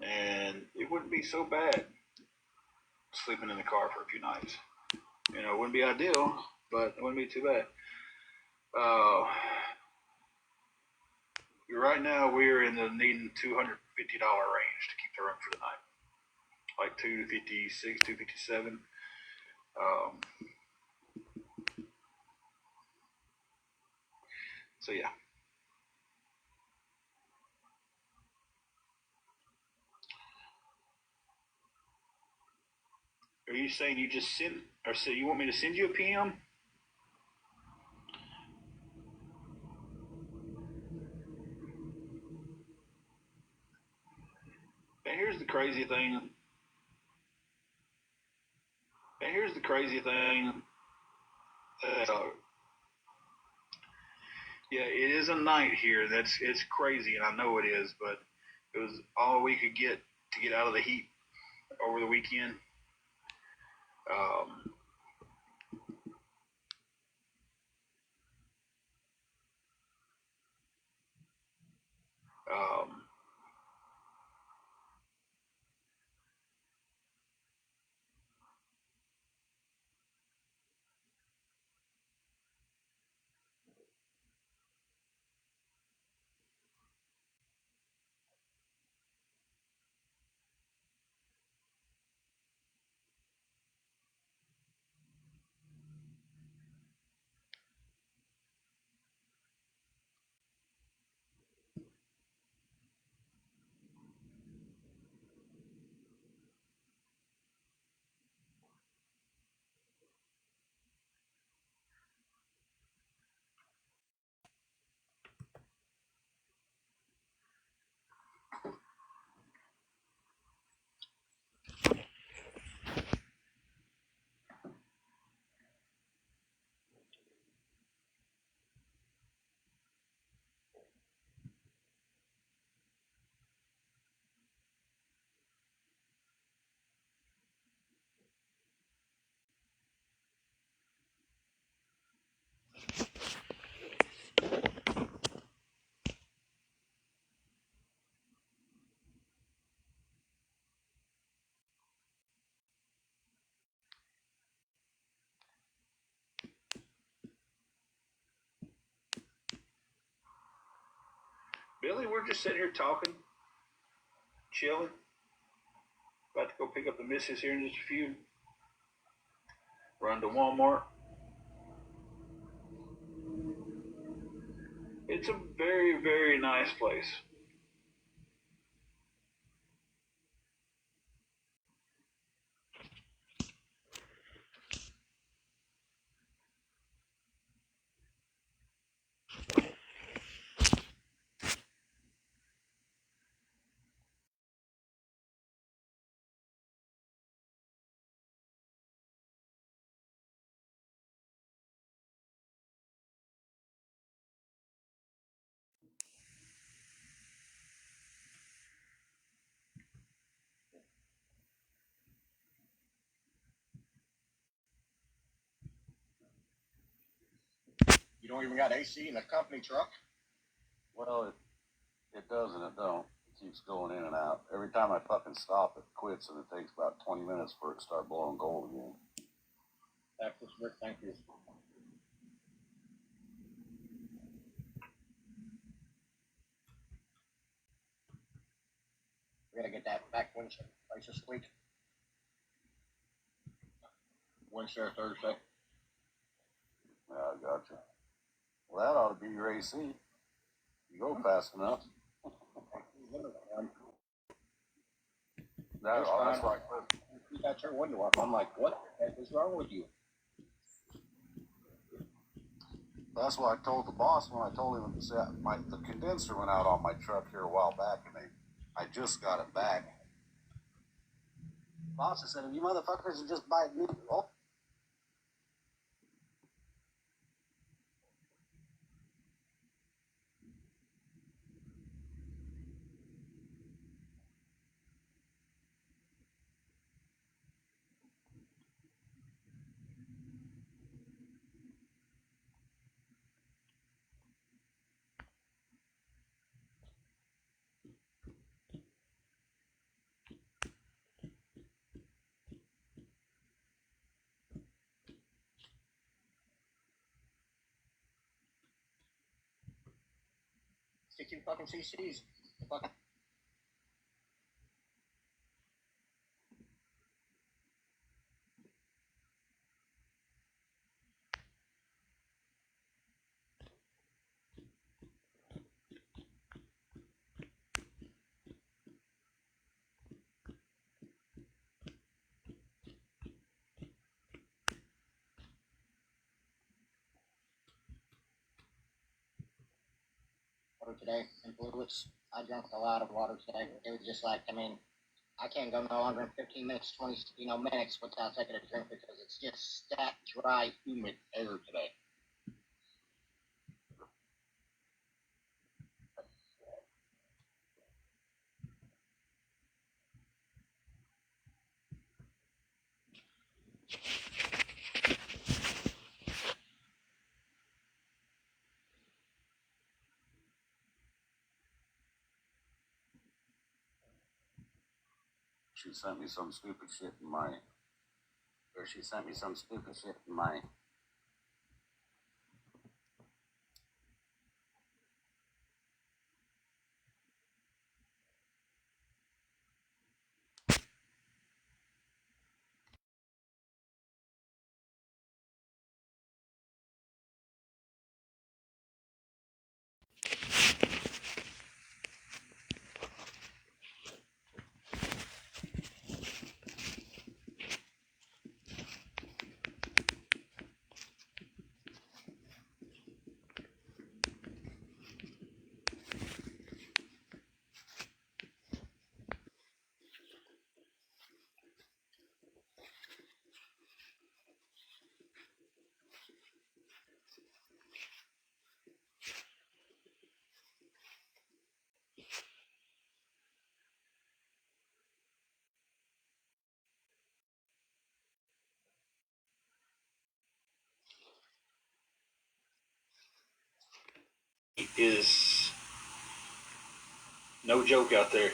And it wouldn't be so bad sleeping in the car for a few nights. You know, it wouldn't be ideal, but it wouldn't be too bad. Right now, we're in the needing $250 range to keep the room for the night. Like $256, $257. So yeah. Are you saying you just send, or so you want me to send you a PM? And here's the crazy thing. Yeah, it is a night here. It's crazy, and I know it is, but it was all we could get to get out of the heat over the weekend. Um, um, we're just sitting here talking, chilling. About to go pick up the missus here in just a few. Run to Walmart. It's a very, very nice place. You don't even got AC in the company truck? Well, it does and it don't. It keeps going in and out. Every time I fucking stop, it quits, and it takes about 20 minutes for it to start blowing gold again. That's Rick, thank you. We gotta get that back windshield place this week. Wednesday or Thursday. Yeah, I gotcha. Well, that ought to be your AC. You go fast enough. That's like You got your window up. I'm like, what the heck is wrong with you? That's what I told the boss when I told him the condenser went out on my truck here a while back, and I just got it back. Boss said, "You motherfuckers just buy new." Oh. Stick your fucking CCs. Fucking. Water today in fluids. I drank a lot of water today. It was just like, I can't go no longer than 15 minutes, 20 minutes without taking a drink because it's just that dry, humid air today. She sent me some stupid shit in my. Is no joke out there.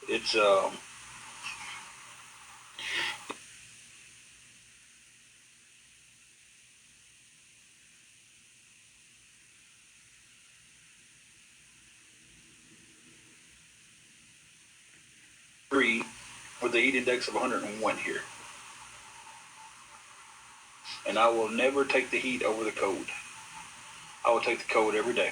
It's the heat index of 101 here. And I will never take the heat over the cold. I will take the cold every day.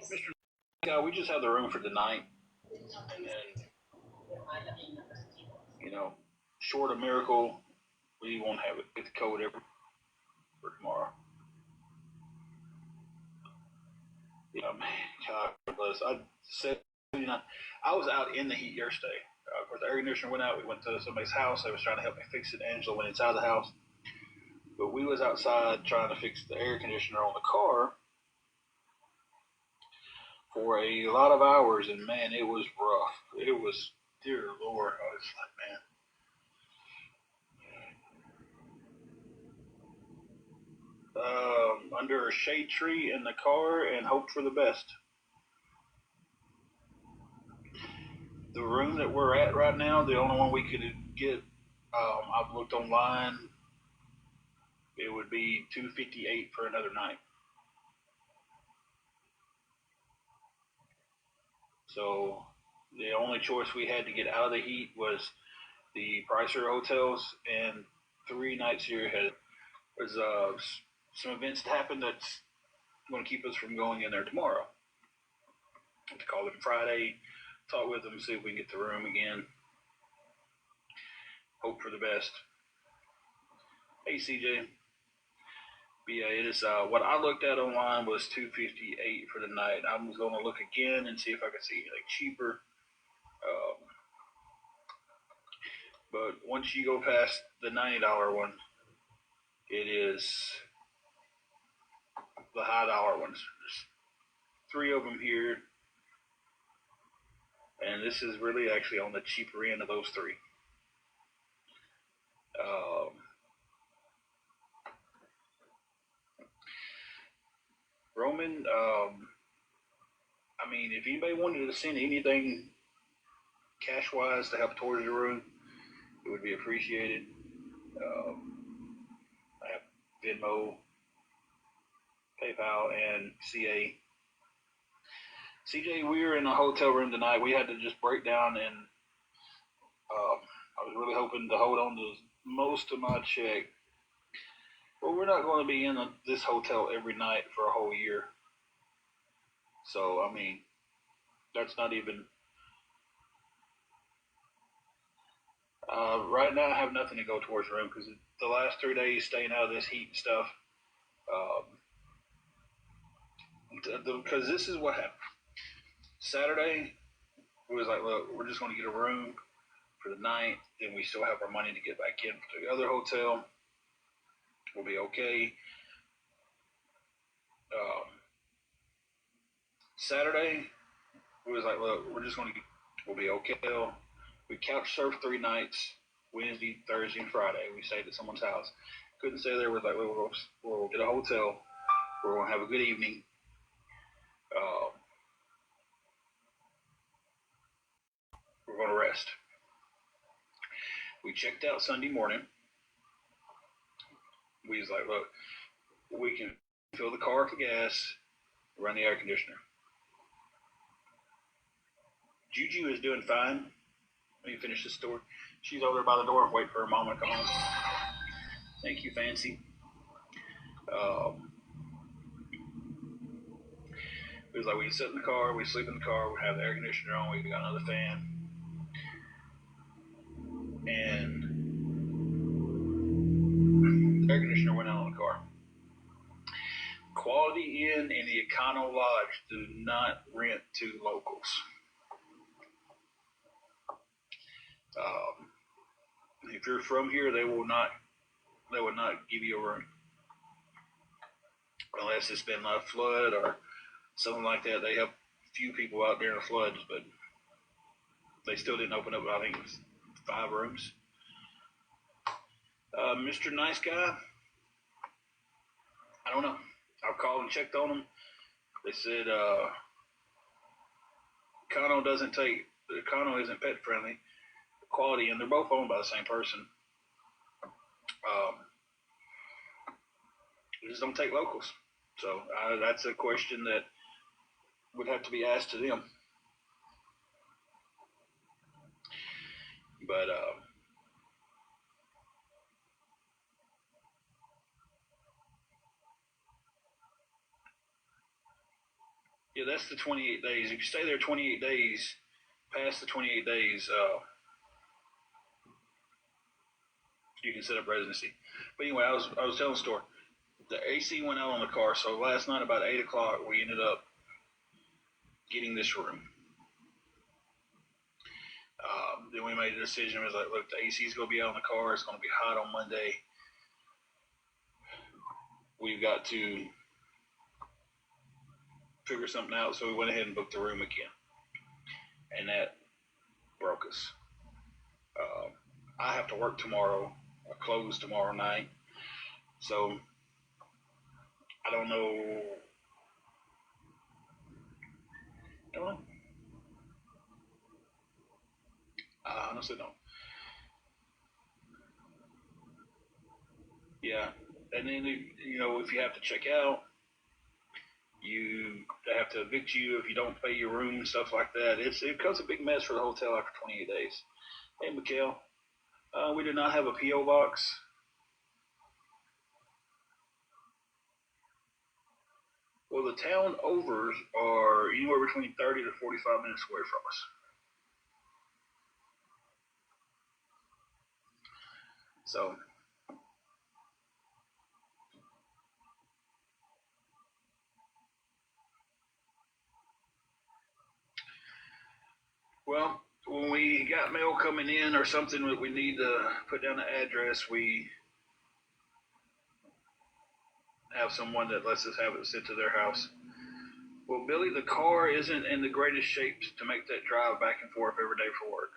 Mr. We just have the room for tonight. And, you know, short of miracle, we won't have it. Get the code every for tomorrow. Yeah, man, God bless. I said, you know, I was out in the heat yesterday. Of course, the air conditioner went out. We went to somebody's house. They was trying to help me fix it. Angela went inside the house, but we was outside trying to fix the air conditioner on the car for a lot of hours, and man, it was rough. It was, dear Lord, I was like, man. Under a shade tree in the car and hope for the best. The room that we're at right now, the only one we could get, I've looked online, it would be $258 for another night. So the only choice we had to get out of the heat was the Pricer hotels, and 3 nights here there's some events that happened that's going to keep us from going in there tomorrow. I have to call them Friday, talk with them, see if we can get the room again. Hope for the best. Hey CJ. But yeah, it is. What I looked at online was $258 for the night. I was going to look again and see if I could see anything cheaper. But once you go past the $90 one, it is the high dollar ones. There's 3 of them here, and this is really actually on the cheaper end of those 3. Roman, I mean, if anybody wanted to send anything cash-wise to help towards the room, it would be appreciated. I have Venmo, PayPal, and CA. CJ, we were in a hotel room tonight. We had to just break down, and I was really hoping to hold on to most of my check. Well, we're not going to be in this hotel every night for a whole year. So, I mean, that's not even... right now, I have nothing to go towards the room because the last 3 days staying out of this heat and stuff, because this is what happened. Saturday, we was like, look, we're just going to get a room for the night, and we still have our money to get back in to the other hotel. We'll be okay. Saturday, we was like, look, we're just going to, we'll be okay. We couch surfed 3 nights, Wednesday, Thursday, and Friday. We stayed at someone's house. Couldn't stay there. We're like, we'll get a hotel. We're going to have a good evening. We're going to rest. We checked out Sunday morning. We was like, look, we can fill the car for gas, run the air conditioner. Juju is doing fine. Let me finish this story. She's over there by the door, wait for her mom to come home. Thank you, Fancy. It was like we sit in the car, we sleep in the car, we have the air conditioner on, we got another fan. And the air conditioner went out on the car. Quality Inn and the Econo Lodge do not rent to locals. If you're from here, they will not give you a room unless it's been a flood or something like that. They help a few people out during the floods, but they still didn't open up. I think it was 5 rooms. Mr. Nice Guy, I don't know. I've called and checked on them. They said Econo isn't pet friendly. Quality, and they're both owned by the same person. They just don't take locals. So that's a question that would have to be asked to them. But yeah, that's the 28 days. If you stay there 28 days, past the 28 days, you can set up residency. But anyway, I was telling the story. The AC went out on the car, so last night about 8 o'clock, we ended up getting this room. Then we made a decision. It was like, look, the AC is going to be out on the car. It's going to be hot on Monday. We've got to figure something out. So we went ahead and booked the room again. And that broke us. I have to work tomorrow. I close tomorrow night. So I don't know. I don't know. I honestly don't. Yeah. And then, if you have to check out, they have to evict you if you don't pay your room and stuff like that. It becomes a big mess for the hotel after 28 days. Hey, Mikhail, we do not have a P.O. box. Well, the town overs are anywhere between 30 to 45 minutes away from us. So, well, when we got mail coming in or something that we need to put down the address, we have someone that lets us have it sent to their house. Well, Billy, the car isn't in the greatest shape to make that drive back and forth every day for work.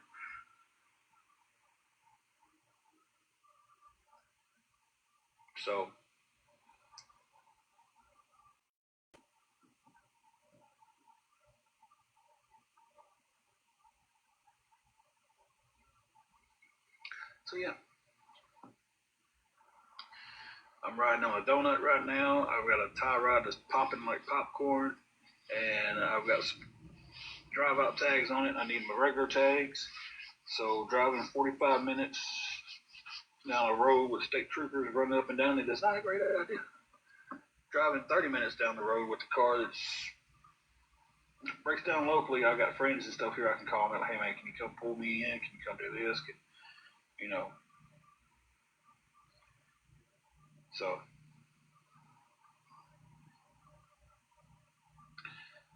So, yeah. I'm riding on a donut right now. I've got a tie rod that's popping like popcorn, and I've got some drive-out tags on it. I need my regular tags. So driving 45 minutes down a road with state troopers running up and down it is not a great idea. Driving 30 minutes down the road with the car that breaks down locally, I've got friends and stuff here I can call. I'm like, hey man, can you come pull me in? Can you come do this? So,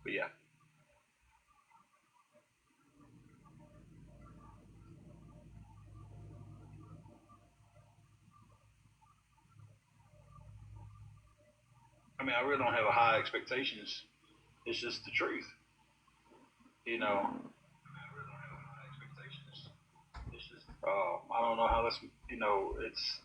but yeah. I mean, I really don't have a high expectations. It's just the truth. I don't know how this, it's.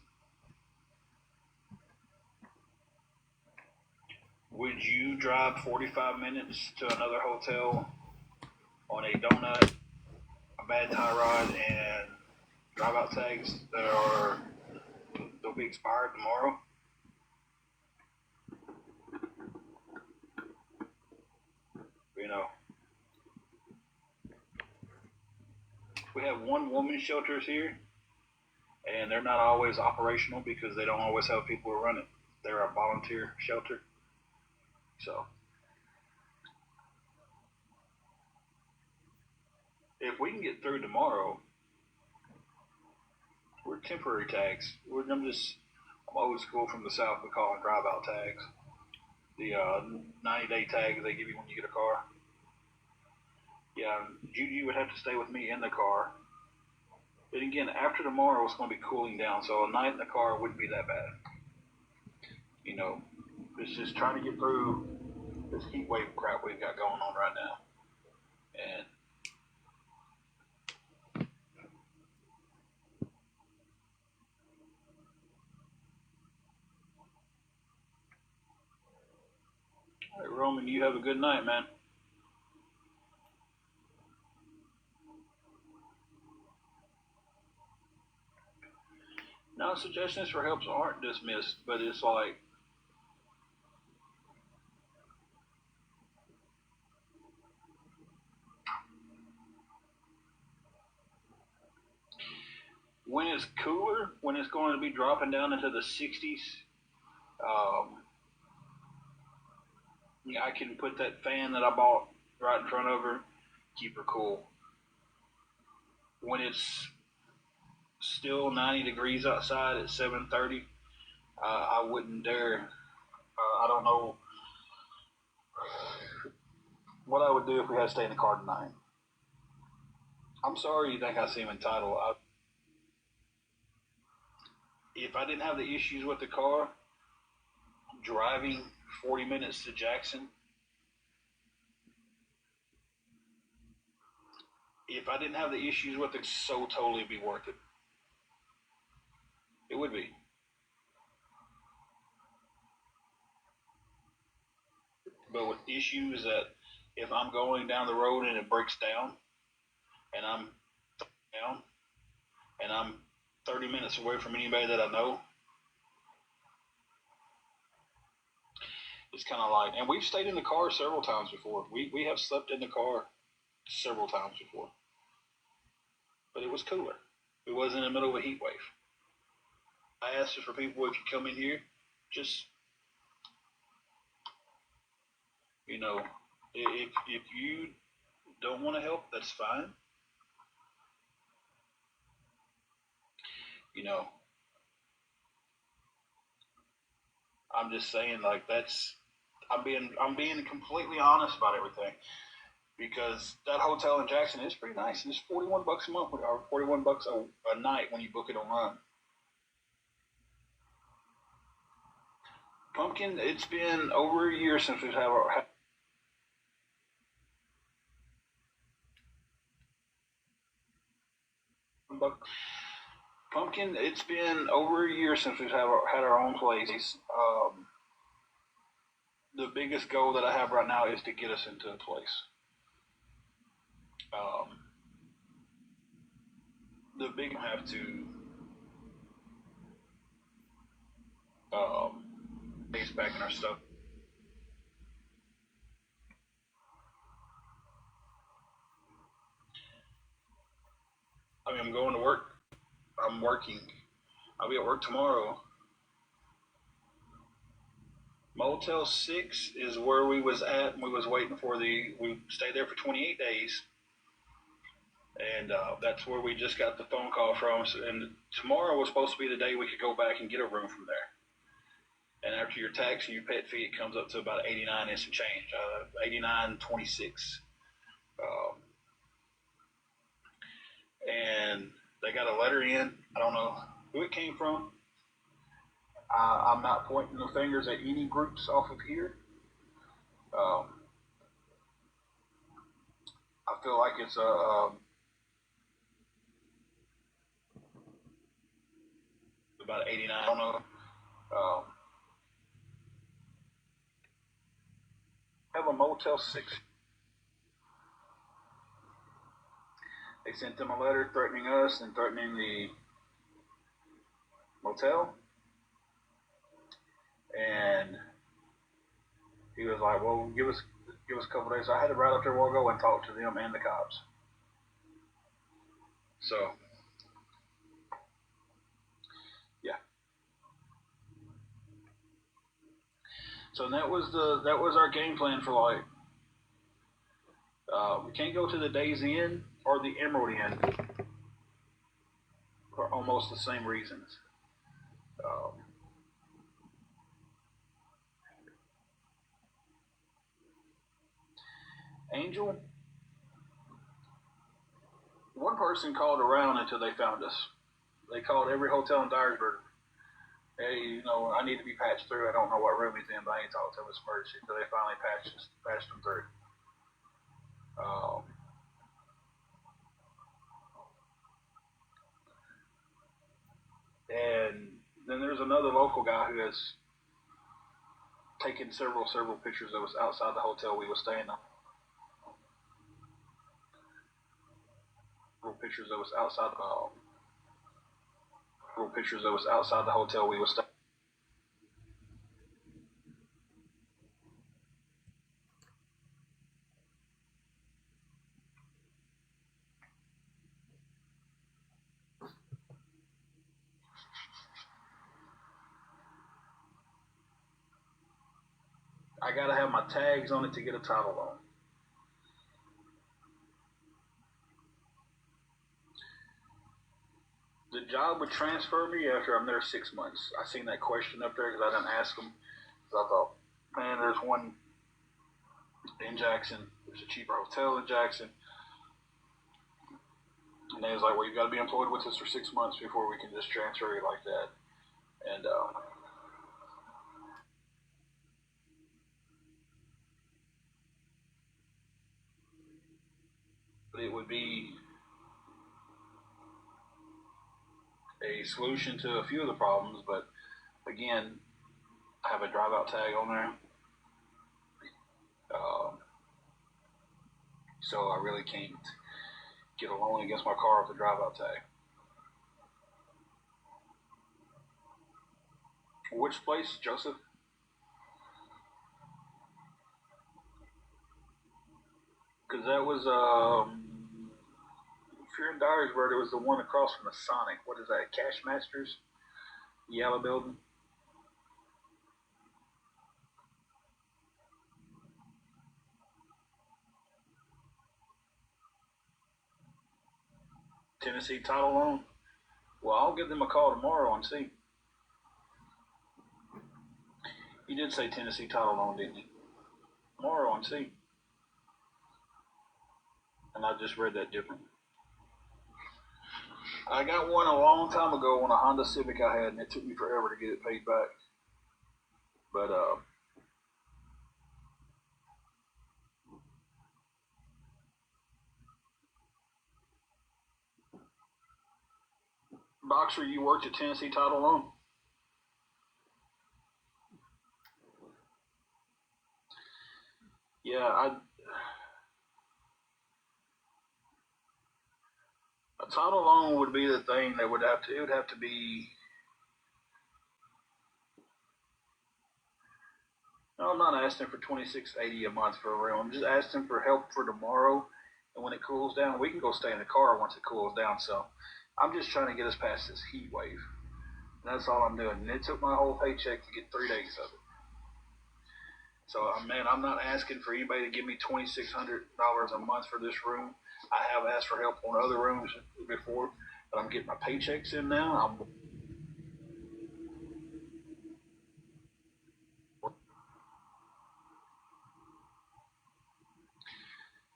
Would you drive 45 minutes to another hotel on a donut, a bad tie rod, and drive out tags they'll be expired tomorrow? We have one woman shelters here, and they're not always operational because they don't always have people who run it. They're a volunteer shelter. So, if we can get through tomorrow, we're temporary tags. I'm old school from the South. We call them drive-out tags. The 90-day tag they give you when you get a car. Yeah, Judy would have to stay with me in the car. But again, after tomorrow, it's going to be cooling down, so a night in the car wouldn't be that bad. It's just trying to get through this heat wave crap we've got going on right now. And all right, Roman, you have a good night, man. Now, suggestions for helps aren't dismissed, but it's like when it's cooler, when it's going to be dropping down into the 60s, I can put that fan that I bought right in front of her, keep her cool. When it's still 90 degrees outside at 7:30, I wouldn't dare. I don't know what I would do if we had to stay in the car tonight. I'm sorry you think I seem entitled. If I didn't have the issues with the car, driving 40 minutes to Jackson, if I didn't have the issues with it, so totally be worth it. It would be. But with issues that if I'm going down the road and it breaks down, and I'm down, and I'm 30 minutes away from anybody that I know, it's kind of like, and we've stayed in the car several times before. We have slept in the car several times before. But it was cooler. It wasn't in the middle of a heat wave. I asked for people, if you come in here, just, you know, if you don't want to help, that's fine. You know, I'm just saying, like, I'm being completely honest about everything, because that hotel in Jackson is pretty nice, and it's $41 a month or $41 a night when you book it online. Pumpkin, it's been over a year since we've had our. Pumpkin, it's been over a year since we've had our own place. The biggest goal that I have right now is to get us into a place. The big have to base back in our stuff. I mean, I'm going to work. I'm working. I'll be at work tomorrow. Motel 6 is where we was at, and we was waiting for we stayed there for 28 days. And that's where we just got the phone call from. And tomorrow was supposed to be the day we could go back and get a room from there. And after your tax and your pet fee, it comes up to about 89 and some change, 89.26. And they got a letter in. I don't know who it came from. I'm not pointing the fingers at any groups off of here. I feel like it's about 89. I don't know. Have a Motel 6. They sent them a letter threatening us and threatening the motel. And he was like, well, give us a couple days. So I had to ride up there a while ago and talk to them and the cops. So, yeah. So that was our game plan for like. We can't go to the Days Inn or the Emerald Inn for almost the same reasons. Angel, one person called around until they found us. They called every hotel in Dyersburg. Hey, you know, I need to be patched through. I don't know what room he's in, but I ain't talked to him. It's emergency. So they finally patched him through. And then there's another local guy who has taken several pictures of us outside the hotel we were staying at. Pictures of us outside the hotel we were staying. I gotta have my tags on it to get a title loan. The job would transfer me after I'm there 6 months. I seen that question up there because I didn't ask them. Because I thought, man, there's one in Jackson. There's a cheaper hotel in Jackson. And they was like, well, you got to be employed with us for 6 months before we can just transfer you like that. And it would be a solution to a few of the problems, but again, I have a drive out tag on there. So I really can't get a loan against my car with a drive out tag. Which place, Joseph? Because that was, if you're in Dyersburg, it was the one across from the Sonic. What is that, Cash Masters? Yellow building? Tennessee title loan? Well, I'll give them a call tomorrow and see. You did say Tennessee title loan, didn't you? Tomorrow and see. And I just read that different. I got one a long time ago on a Honda Civic I had, and it took me forever to get it paid back. But Boxer, you worked at Tennessee title loan? Yeah, a title loan would be the thing that it would have to be. No, I'm not asking for $26.80 a month for a room. I'm just asking for help for tomorrow, and when it cools down, we can go stay in the car once it cools down. So I'm just trying to get us past this heat wave. And that's all I'm doing. And it took my whole paycheck to get 3 days of it. So, man, I'm not asking for anybody to give me $2,600 a month for this room. I have asked for help on other rooms before, but I'm getting my paychecks in now.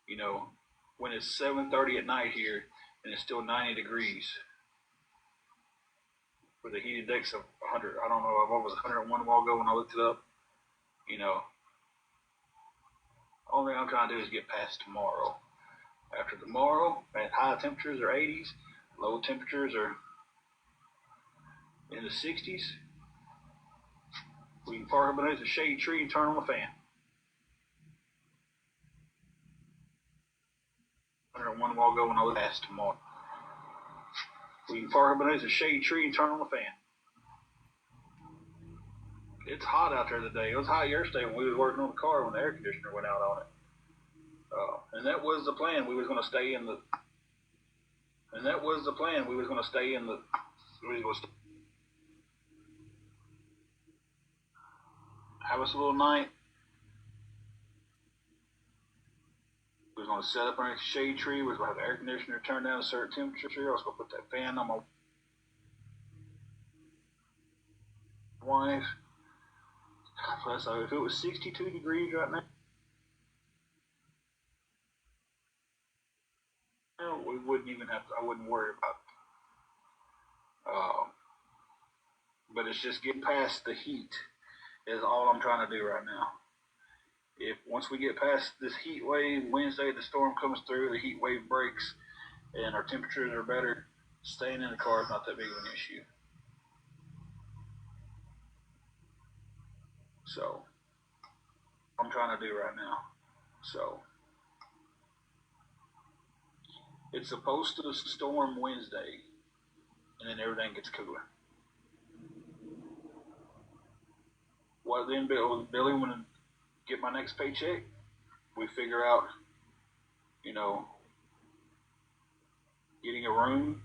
You know, when it's 7:30 at night here and it's still 90 degrees with a heated deck's of 100. I don't know, what was 101 a while ago when I looked it up. You know, only thing I'm trying to do is get past tomorrow. After tomorrow, at high temperatures are 80s, low temperatures are in the 60s. We can park up underneath a shade tree and turn on the fan. 101 a while ago when I was asked tomorrow. We can park up underneath a shade tree and turn on the fan. It's hot out there today. It was hot yesterday when we was working on the car when the air conditioner went out on it. And that was the plan. We was going to stay in the. And that was the plan. We was going to stay in the. We was have us a little night. We was going to set up underneath the shade tree. We was going to have the air conditioner turned down a certain temperature. I was going to put that fan on my wife. So if it was 62 degrees right now, we wouldn't even have to. I wouldn't worry about it. But it's just getting past the heat is all I'm trying to do right now. If once we get past this heat wave, Wednesday the storm comes through, the heat wave breaks, and our temperatures are better, staying in the car is not that big of an issue. So, I'm trying to do right now. So, it's supposed to storm Wednesday, and then everything gets cooler. Well, then Billy, when I get my next paycheck, we figure out, you know, getting a room.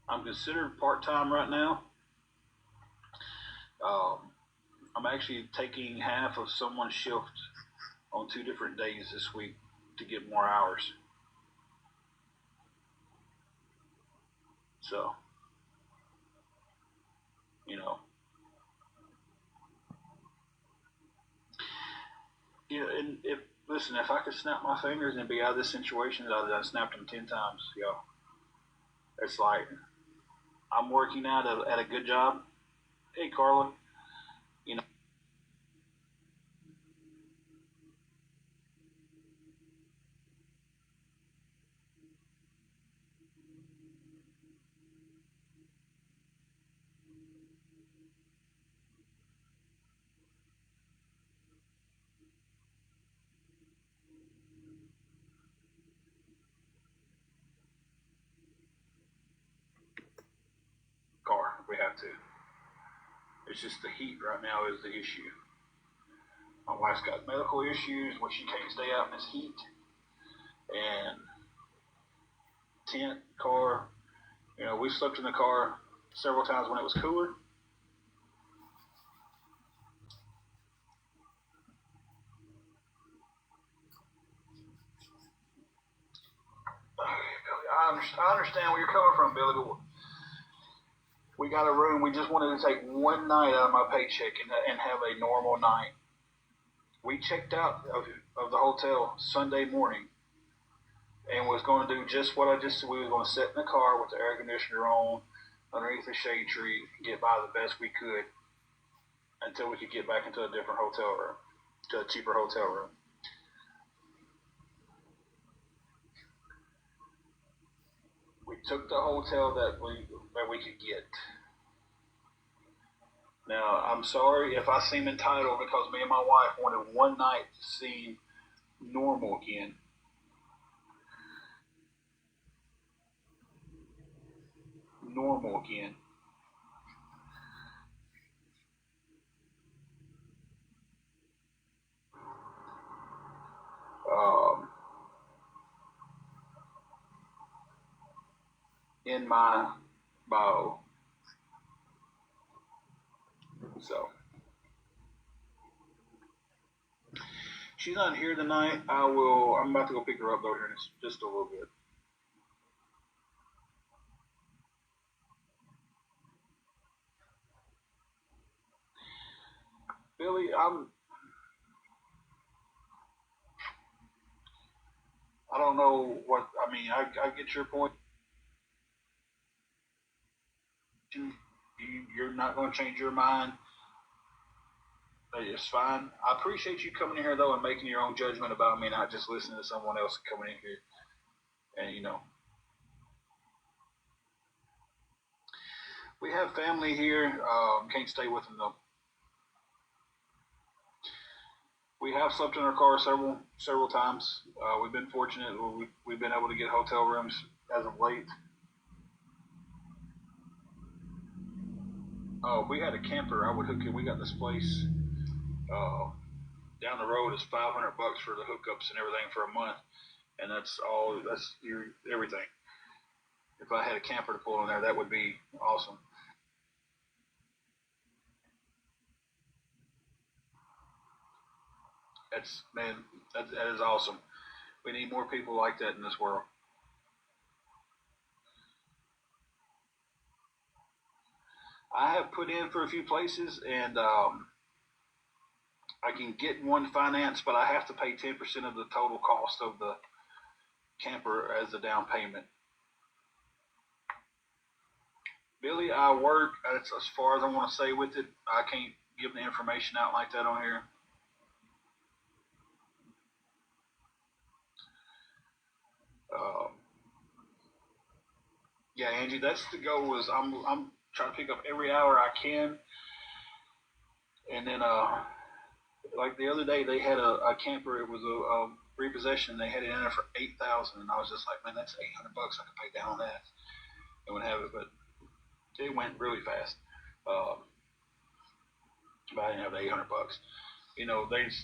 I'm considered part-time right now, I'm actually taking half of someone's shift on 2 different days this week to get more hours. So, you know, and if I could snap my fingers and be out of this situation, I'd snapped them 10 times. It's like I'm working at a good job. Hey, Carla, you know, car, we have to. It's just the heat right now is the issue. My wife's got medical issues where she can't stay out in this heat. And tent, car, we slept in the car several times when it was cooler. I understand where you're coming from, Billy, but we got a room. We just wanted to take one night out of my paycheck and have a normal night. We checked out of the hotel Sunday morning and was going to do just what I just said. We were going to sit in the car with the air conditioner on underneath the shade tree and get by the best we could until we could get back into a different hotel room, to a cheaper hotel room. We took the hotel that we could get. Now, I'm sorry if I seem entitled because me and my wife wanted one night to seem normal again. Normal again. Um, in my bio. So she's not here tonight. I'm about to go pick her up though here in just a little bit. Billy, I don't know what I mean. I get your point. You're not going to change your mind. It's fine. I appreciate you coming in here though and making your own judgment about me, not just listening to someone else coming in here. And we have family here. Can't stay with them though. We have slept in our car several times. We've been fortunate. We've been able to get hotel rooms as of late. If we had a camper, I would hook it. We got this place down the road. Is $500 for the hookups and everything for a month, and that's all. That's your everything. If I had a camper to pull in there, that would be awesome. That's man, that is awesome. We need more people like that in this world. I have put in for a few places, and I can get one financed, but I have to pay 10% of the total cost of the camper as a down payment. Billy, I work. That's as far as I want to say with it. I can't give the information out like that on here. Um, yeah, Angie, that's the goal. Is I'm trying to pick up every hour I can, and then like the other day they had a camper. It was a repossession. They had it in there for 8,000, and I was just like, man, that's $800. I could pay down on that and would have it, but it went really fast. But I didn't have the $800.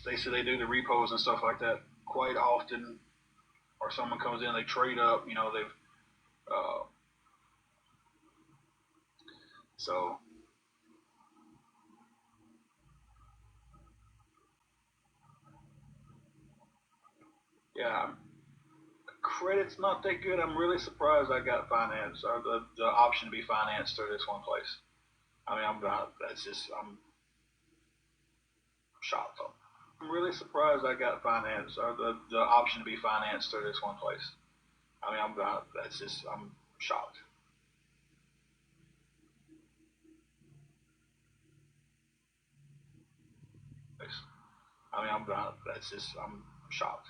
They say they do the repos and stuff like that quite often, or someone comes in, they trade up. They've uh, so Yeah, credit's not that good. I'm really surprised I got financed or the option to be financed through this one place. I mean, I'm not. That's just I'm shocked. I'm really surprised I got financed or the option to be financed through this one place. I mean, I'm not. That's just I'm shocked. I mean, I'm not. That's just I'm shocked.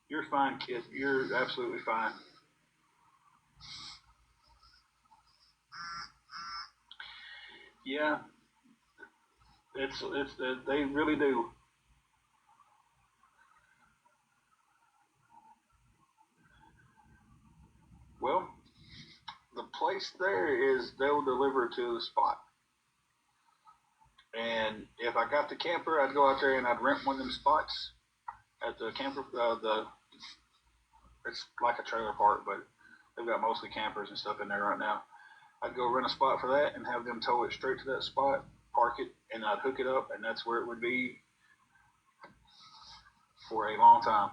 You're fine, kid. You're absolutely fine. Yeah, it's they really do. Well, the place there is they'll deliver to the spot. And if I got the camper, I'd go out there and I'd rent one of them spots at the camper. The It's like a trailer park, but they've got mostly campers and stuff in there right now. I'd go rent a spot for that and have them tow it straight to that spot, park it, and I'd hook it up, and that's where it would be for a long time.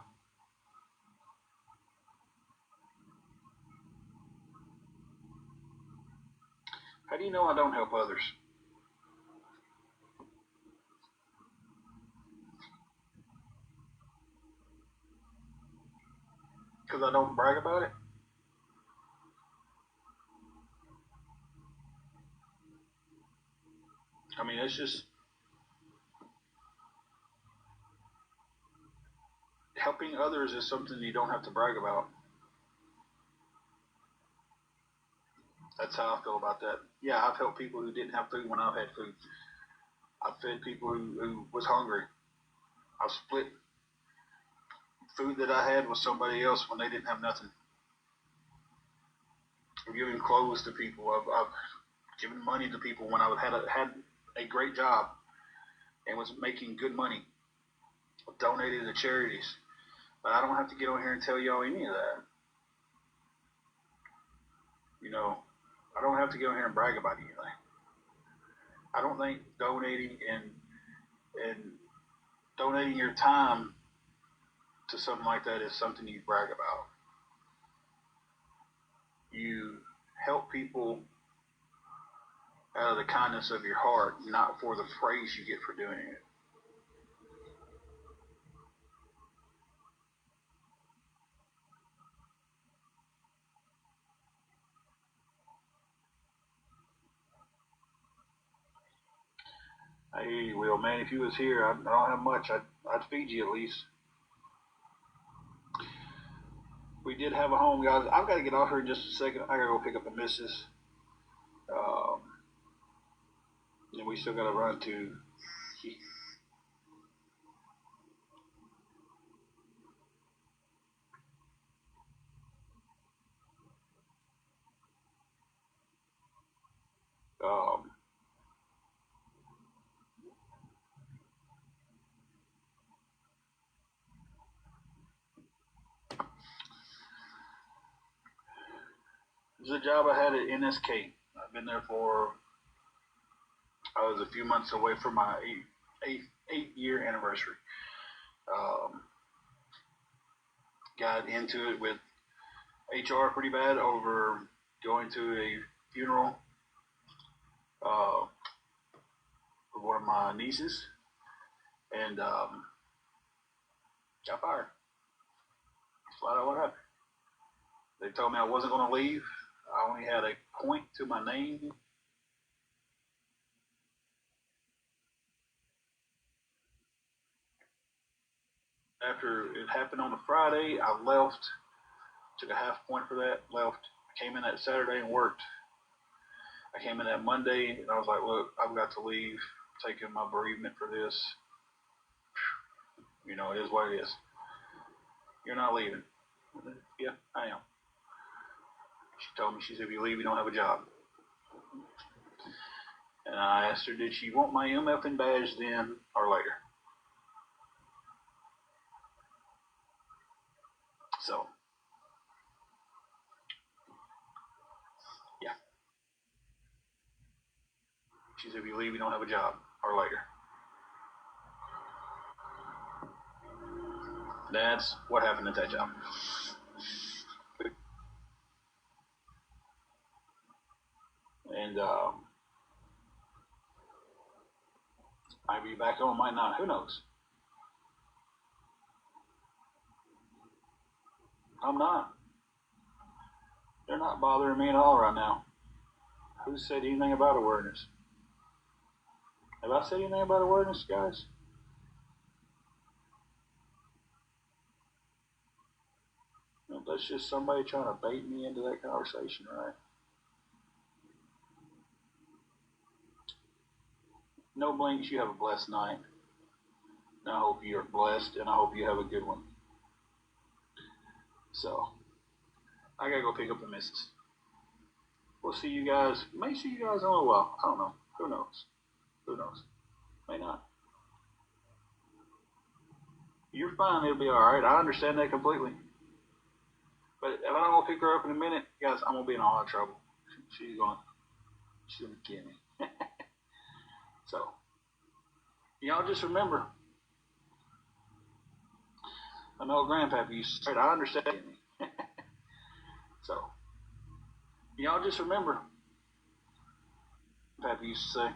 How do you know I don't help others? Because I don't brag about it? I mean, it's just helping others is something you don't have to brag about. That's how I feel about that. Yeah, I've helped people who didn't have food when I've had food. I've fed people who was hungry. I've split food that I had with somebody else when they didn't have nothing. I've given clothes to people. I've given money to people when I had a great job and was making good money. I've donated to charities. But I don't have to get on here and tell y'all any of that. You know, I don't have to get on here and brag about anything. I don't think and donating your time to something like that is something you brag about. You help people out of the kindness of your heart, not for the praise you get for doing it. Hey, Will, man, if you was here, I don't have much. I'd feed you at least. We did have a home, guys. I've got to get off here in just a second. I got to go pick up the missus. Um, and we still got to run to. Um, This is a job I had at NSK. I've been there for, I was a few months away from my eight-year anniversary. Um, got into it with HR pretty bad over going to a funeral uh, for one of my nieces and got fired. That's flat out what happened. They told me I wasn't going to leave. I only had a point to my name. After it happened on a Friday, I left, took a half point for that, left. I came in that Saturday and worked. I came in that Monday and I was like, look, I've got to leave. I'm taking my bereavement for this. You know, it is what it is. You're not leaving. Yeah, I am. She told me, she said, if you leave, you don't have a job. And I asked her, did she want my MFN badge then or later? So, She said, if you leave, you don't have a job, or later. That's what happened at that job. And might be back on, might not. Who knows? I'm not. They're not bothering me at all right now. Who said anything about awareness? Have I said anything about awareness, guys? That's just somebody trying to bait me into that conversation, right? No blinks, you have a blessed night. And I hope you're blessed, and I hope you have a good one. So, I gotta go pick up the missus. We'll see you guys. May see you guys in a little while. I don't know. Who knows? Who knows? May not. You're fine. It'll be all right. I understand that completely. But if I don't go pick her up in a minute, guys, I'm gonna be in a lot of trouble. She's gonna get me. So, y'all just remember. I know Grandpappy used to say, I understand me. So, y'all just remember. Grandpappy used to say.